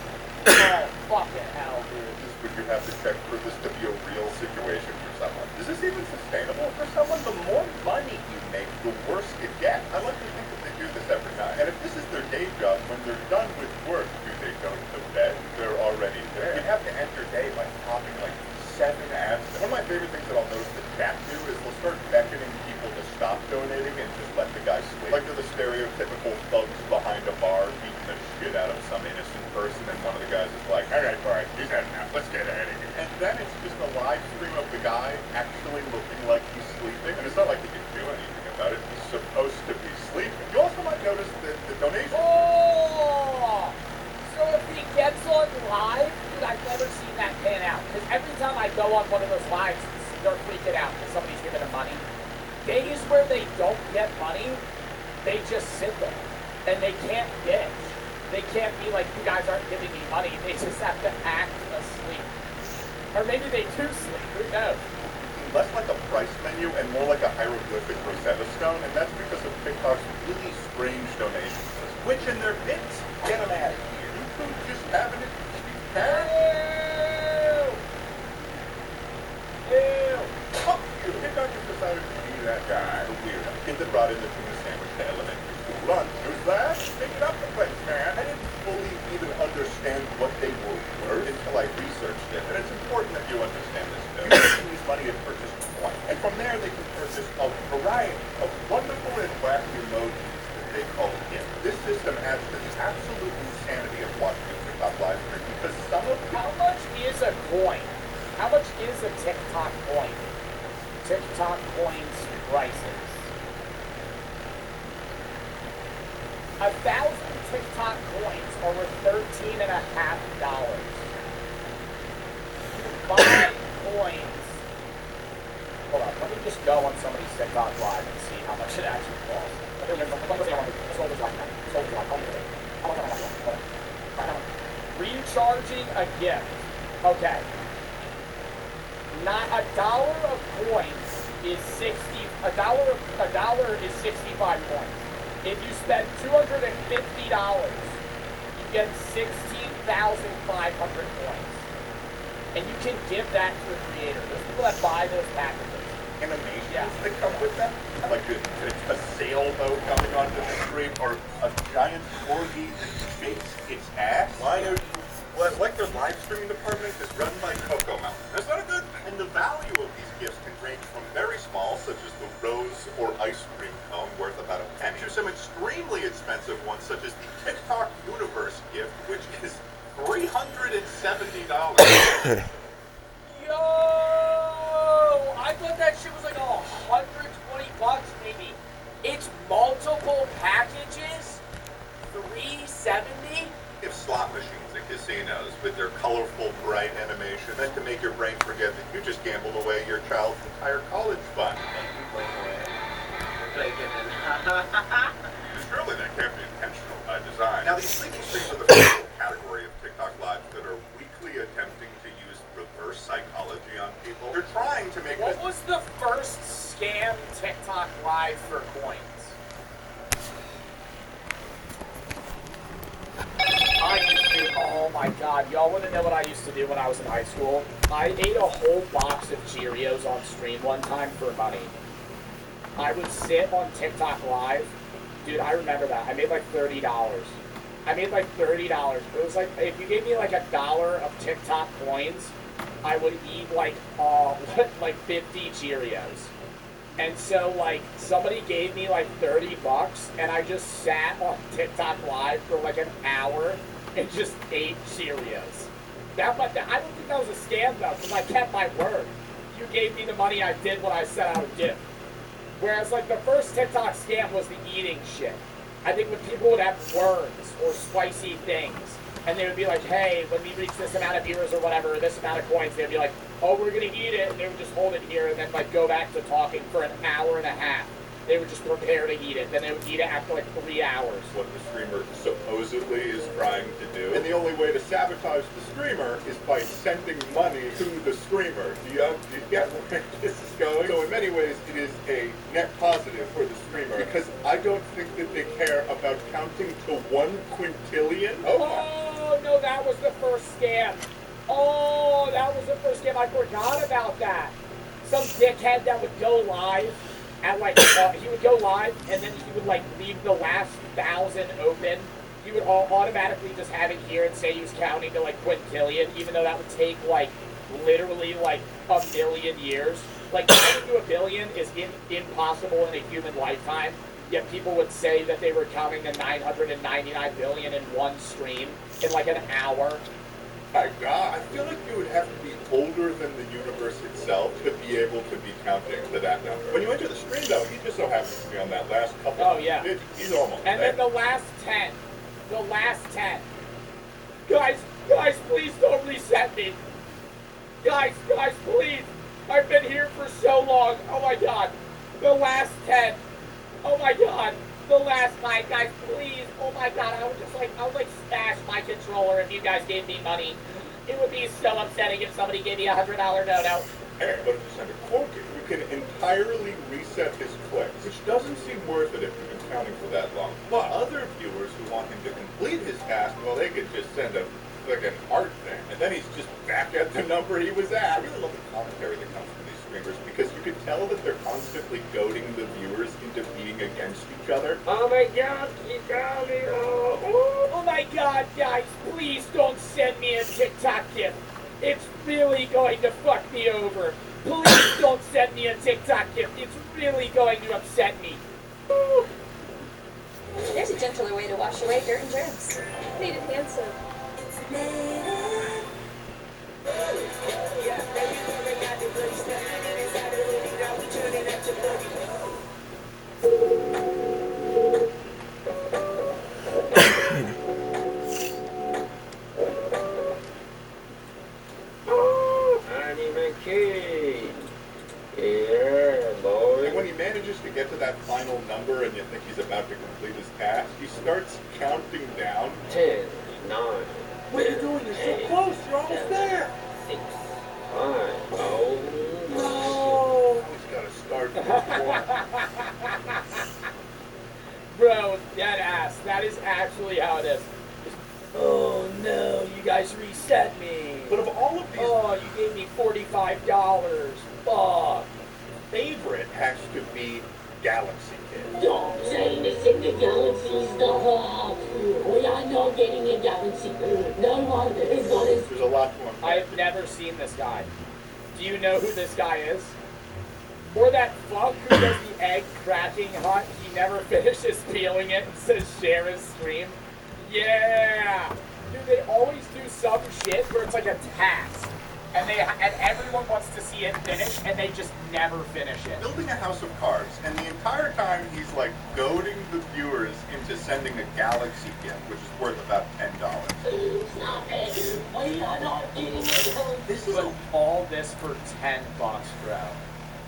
Oh, fucking hell, dude. This is when you have to check for this to be a real situation for someone. Is this even sustainable for someone? The more money you make, the worse it gets. I like to think that they do this every night. And if this is their day job, when they're done with work, do they go to bed? They're already there. You have to end your day by popping like 7 ads. One of my favorite things that I'll notice the chat do is they'll start beckoning people to stop donating and just let the guy sleep. Like they're the stereotypical thugs behind a bar beating the shit out of some innocent person, and one of the guys is like, all right, he's had enough, let's get out of here. And then it's just a live stream of the guy actually looking like he's sleeping, and it's not like he can do anything about it. He's supposed to be sleeping. You also might notice that the donation... Oh! So if he gets on live, dude, I've never seen that pan out. Because every time I go on one of those lives, they're freaking out because somebody's giving them money. Days where they don't get money, they just sit there. And they can't bitch. They can't be like, you guys aren't giving me money. They just have to act asleep. Or maybe they do sleep. Who knows? Less like a price menu and more like a hieroglyphic Rosetta Stone, and that's because of TikTok's really strange donations. Which in their bits, get them out of here. YouTube just having it. Ew! Fuck you! TikTok just decided to be that guy, the weirdo. Kid that brought in the tuna sandwich to elementary school lunch. Newsflash, pick it up the place, man. I didn't fully even understand what they were worth until I researched it. And it's important that you understand this too. You can use money to purchase points. And from there they can purchase a variety of wonderful and wacky emojis that they call gifts. This system adds to the absolute insanity of watching a TikTok live stream because some of How much is a coin? How much is a TikTok coin? TikTok coins prices. 1,000 TikTok coins are worth $13.50. Buy coins. Hold on, let me just go on somebody's TikTok live and see how much it actually costs. Recharging a gift. Okay. Not $1 of coins is $1 is 65 coins. If you spend $250, you get 16 1,500 coins. And you can give that to the creator. There's people that buy those packages. Animations Yeah. that come with them? Like a sailboat coming onto the street, or a giant corgi that shakes its ass? Why don't you... Well, like their live streaming department is run by Coco Mountain. That's not a good thing. And the value of these gifts can range from very small, such as the rose or ice cream cone, worth about a penny, to some extremely expensive ones, such as the TikTok Universe gift, which is $370. Yo! I thought that shit was like $120 maybe. It's multiple packages? $370? If slot machines at casinos with their colorful, bright animation meant to make your brain forget that you just gambled away your child's entire college fund. Surely that can't be intentional by design. Now, these sleeping streams are the first category of TikTok lives that are weakly attempting to use reverse psychology on people. They're trying to make What was the first scam TikTok live for coins? Oh my god, y'all want to know what I used to do when I was in high school? I ate a whole box of Cheerios on stream one time for money. I would sit on TikTok live. Dude, I remember that. I made like $30. I made like $30. It was like, if you gave me like $1 of TikTok coins, I would eat like, like 50 Cheerios. And so, like, somebody gave me like $30, and I just sat on TikTok live for like an hour and just ate Cheerios. I don't think that was a scam though, because I kept my word. You gave me the money, I did what I said I would do. Whereas, like, the first TikTok scam was the eating shit. I think when people would have worms or spicy things, and they would be like, hey, when we reach this amount of viewers or whatever, or this amount of coins, they'd be like, oh, we're gonna eat it, and they would just hold it here, and then, like, go back to talking for an hour and a half. They would just prepare to eat it, then they would eat it after, like, 3 hours. what the streamer supposedly is trying to do. And the only way to sabotage the streamer is by sending money to the streamer. Do you get where this is going? So in many ways, it is a net positive for the streamer, because I don't think that they care about counting to 1 quintillion. Oh, no, that was the first scam. Oh, that was the first scam. I forgot about that. Some dickhead that would go live at, like, he would go live, and then he would, like, leave the last 1,000 open. He would automatically just have it here and say he was counting to, like, quintillion, even though that would take, like, literally, like, a million years. Like, counting to a billion is impossible in a human lifetime, yet people would say that they were counting to 999 billion in one stream in, like, an hour. My God, I feel like you would have to be older than the universe itself to be able to be counting to that number. When you enter the stream, though, he just so happens to be on that last couple. Oh, yeah. He's almost And there. then the last 10. The last 10. Guys, please don't reset me. Guys, please. I've been here for so long. Oh my god. The last 10. Oh my god. The last 9. Guys, please. Oh my god. I would smash my controller if you guys gave me money. It would be so upsetting if somebody gave me $100 no-no. But if you send a quote, you can entirely reset his clicks, which doesn't seem worth it if you've been counting for that long. But other viewers who want him to complete his task, well, they could just send a like an art thing, and then he's just back at the number he was at. I really love the commentary that comes from these streamers, because you can tell that they're constantly goading the viewers into being against each other. Oh my god, oh my god, guys, please don't send me a TikTok gift. It's really going to fuck me over. Please don't send me a TikTok gift. It's really going to upset me. Ooh. There's a gentler way to wash away dirt and germs. Needed hand soap. And when he manages to get to that final number and you think he's about to complete his task, he starts counting down. 10, 9. What are you doing? You're so close. You're almost there. 6, 5. Oh, No. He's got to start Bro, dead ass. That is actually how it is. Oh no, you guys reset me. But of all of these, Oh, you gave me $45. Fuck. favorite has to be Galaxy Kid. Don't say missing the galaxy's the heart. We are not getting a galaxy. No one is gonna. There's a lot to unpack. I've never seen this guy. Do you know who this guy is? Or that fuck who does the egg cracking hunt? He never finishes peeling it and says share his stream. Yeah! Dude, they always do some shit where it's like a task. And everyone wants to see it finished, and they just never finish it. Building a house of cards, and the entire time he's like goading the viewers into sending a Galaxy gift, which is worth about $10. We are not getting it. This is all this for $10, bro.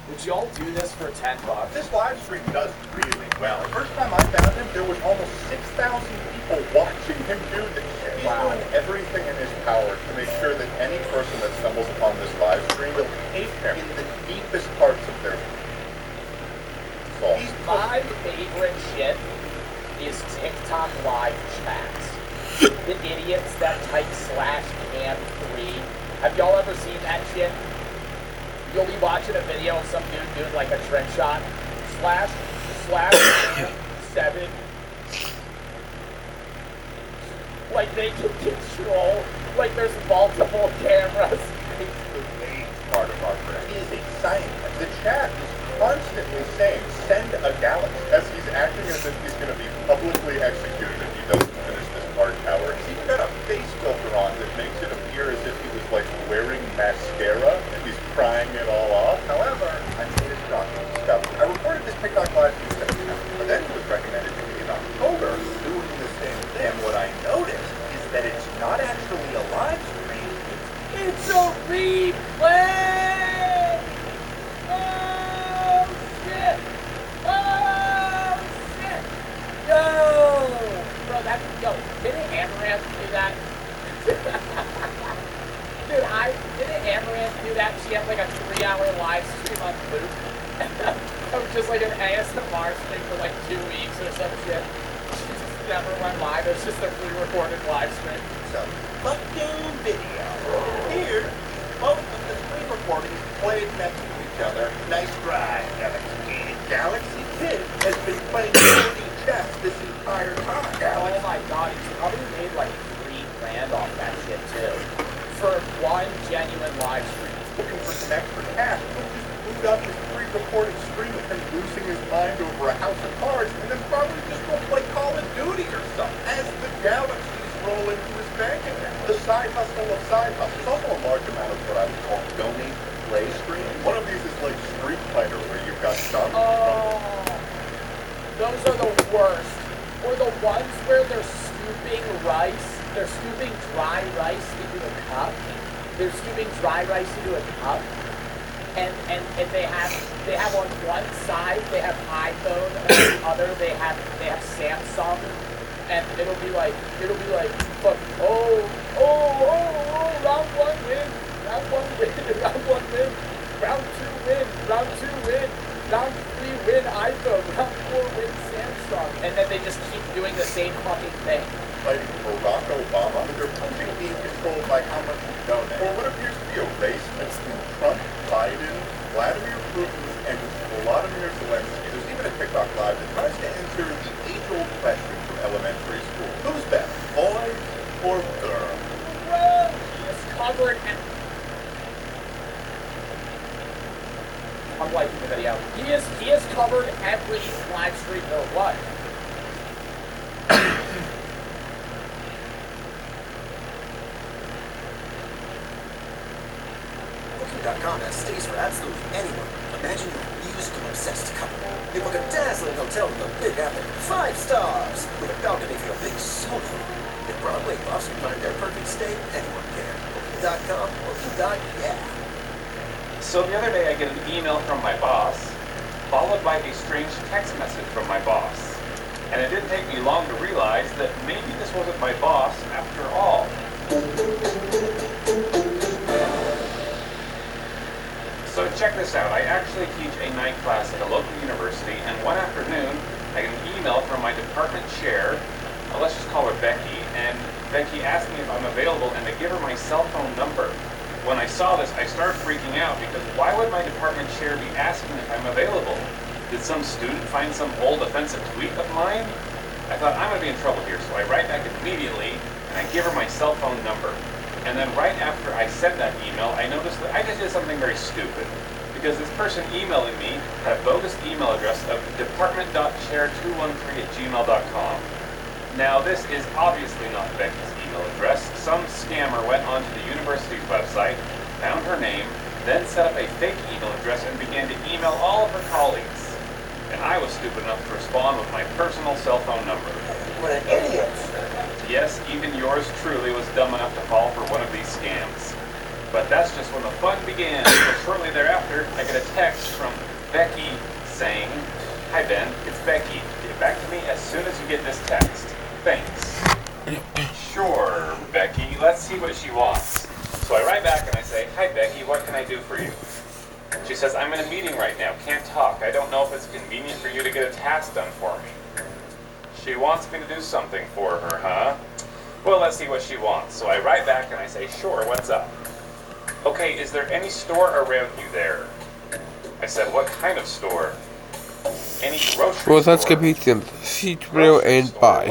Would y'all do this for $10? This live stream does really well. The first time I found him, there was almost 6,000 people watching him do this shit. He's doing everything in his power to make sure that any person that stumbles upon this live stream will hate him in the deepest parts of their soul. My favorite shit is TikTok live chats. The idiots that type /cam3. Have y'all ever seen that shit? You'll be watching a video of some dude doing like a trick shot. /7. Like they can control, like there's multiple cameras. It's the main part of our brain. He is a scientist. The chat is constantly saying, send a galaxy, as he's acting as if he's going to be publicly executed if he doesn't finish this card tower. He's even got a face filter on that makes it appear as if he was like wearing mascara and he's crying it all off. However, I made a shocking discovery. I recorded this TikTok live in September, but then it was recommended to me in October doing the same thing. And what I noticed is that it's not actually a live stream. It's a replay! Oh shit! Oh shit! Yo! Bro, didn't Amaranth do that? Dude, didn't Amaranth do that? She had like a 3-hour live stream on loop. It was just like an ASMR stream for like 2 weeks or some shit. She just never went live. It was just a pre-recorded live stream. Some fucking video. Here, both of the screen recordings played next to each other. Nice try, Galaxy Kid. Galaxy Kid has been playing 40 chess this entire time. Oh my god, he's probably made like $3 grand off that shit too. For one genuine live stream. Looking for some extra cash. He'll just boot up his pre-recorded stream of him losing his mind over a house of cards, and then probably just go play Call of Duty or something. As the galaxies roll into his bank account. The side hustle of side hustles. There's also a large amount of what I would call donate to play stream. One of these is like Street Fighter, where you've got some. Those are the worst. Or the ones where they're scooping rice. They're scooping dry rice into a cup. They're scooping dry rice into a cup. And they have on one side they have iPhone, and on the other they have Samsung, and it'll be like fuck round 1 win, round 1 win, round 1 win, round 2 win, round 2 win, round 3 win iPhone, round 4 win Samsung, and then they just keep doing the same fucking thing. Fighting Barack Obama, their punching being controlled by how much you donate. Or what appears to be a race between Trump, Biden, Vladimir Putin, and Volodymyr Zelensky. There's even a TikTok live that tries to answer the age-old question from elementary school. Who's best, boy or girl? Well, it's covered and I'm liking the video. He has covered every live stream there was. Booking.com has stays for absolutely anyone. Imagine you're a musical-obsessed couple. You book a dazzling hotel with a big epic, 5 stars, with a balcony for your big solo. If Broadway buffs can find their perfect stay, anyone can. Booking.com, Booking.yeah. So the other day I get an email from my boss, followed by a strange text message from my boss. And it didn't take me long to realize that maybe this wasn't my boss after all. So check this out. I actually teach a night class at a local university, and one afternoon I get an email from my department chair let's just call her Becky, and Becky asked me if I'm available and to give her my cell phone number. When I saw this, I started freaking out because why would my department chair be asking if I'm available? Did some student find some old offensive tweet of mine? I thought I'm going to be in trouble here, so I write back immediately and I give her my cell phone number. And then right after I sent that email, I noticed that I just did something very stupid. Because this person emailing me had a bogus email address of department.chair213@gmail.com. Now this is obviously not Becky's email address. Some scammer went onto the university's website, found her name, then set up a fake email address and began to email all of her colleagues. And I was stupid enough to respond with my personal cell phone number. What an idiot! Yes, even yours truly was dumb enough to fall for one of these scams. But that's just when the fun began. So shortly thereafter, I get a text from Becky saying, "Hi Ben, it's Becky. Get back to me as soon as you get this text. Thanks." Sure, Becky, let's see what she wants. So I write back and I say, "Hi Becky, what can I do for you?" She says, "I'm in a meeting right now, can't talk. I don't know if it's convenient for you to get a task done for me." She wants me to do something for her, huh? Well, let's see what she wants. So I write back and I say, "Sure, what's up?" "Okay, is there any store around you there?" I said, "What kind of store?" "Any grocery store?" Well, that's gonna be the video and bye.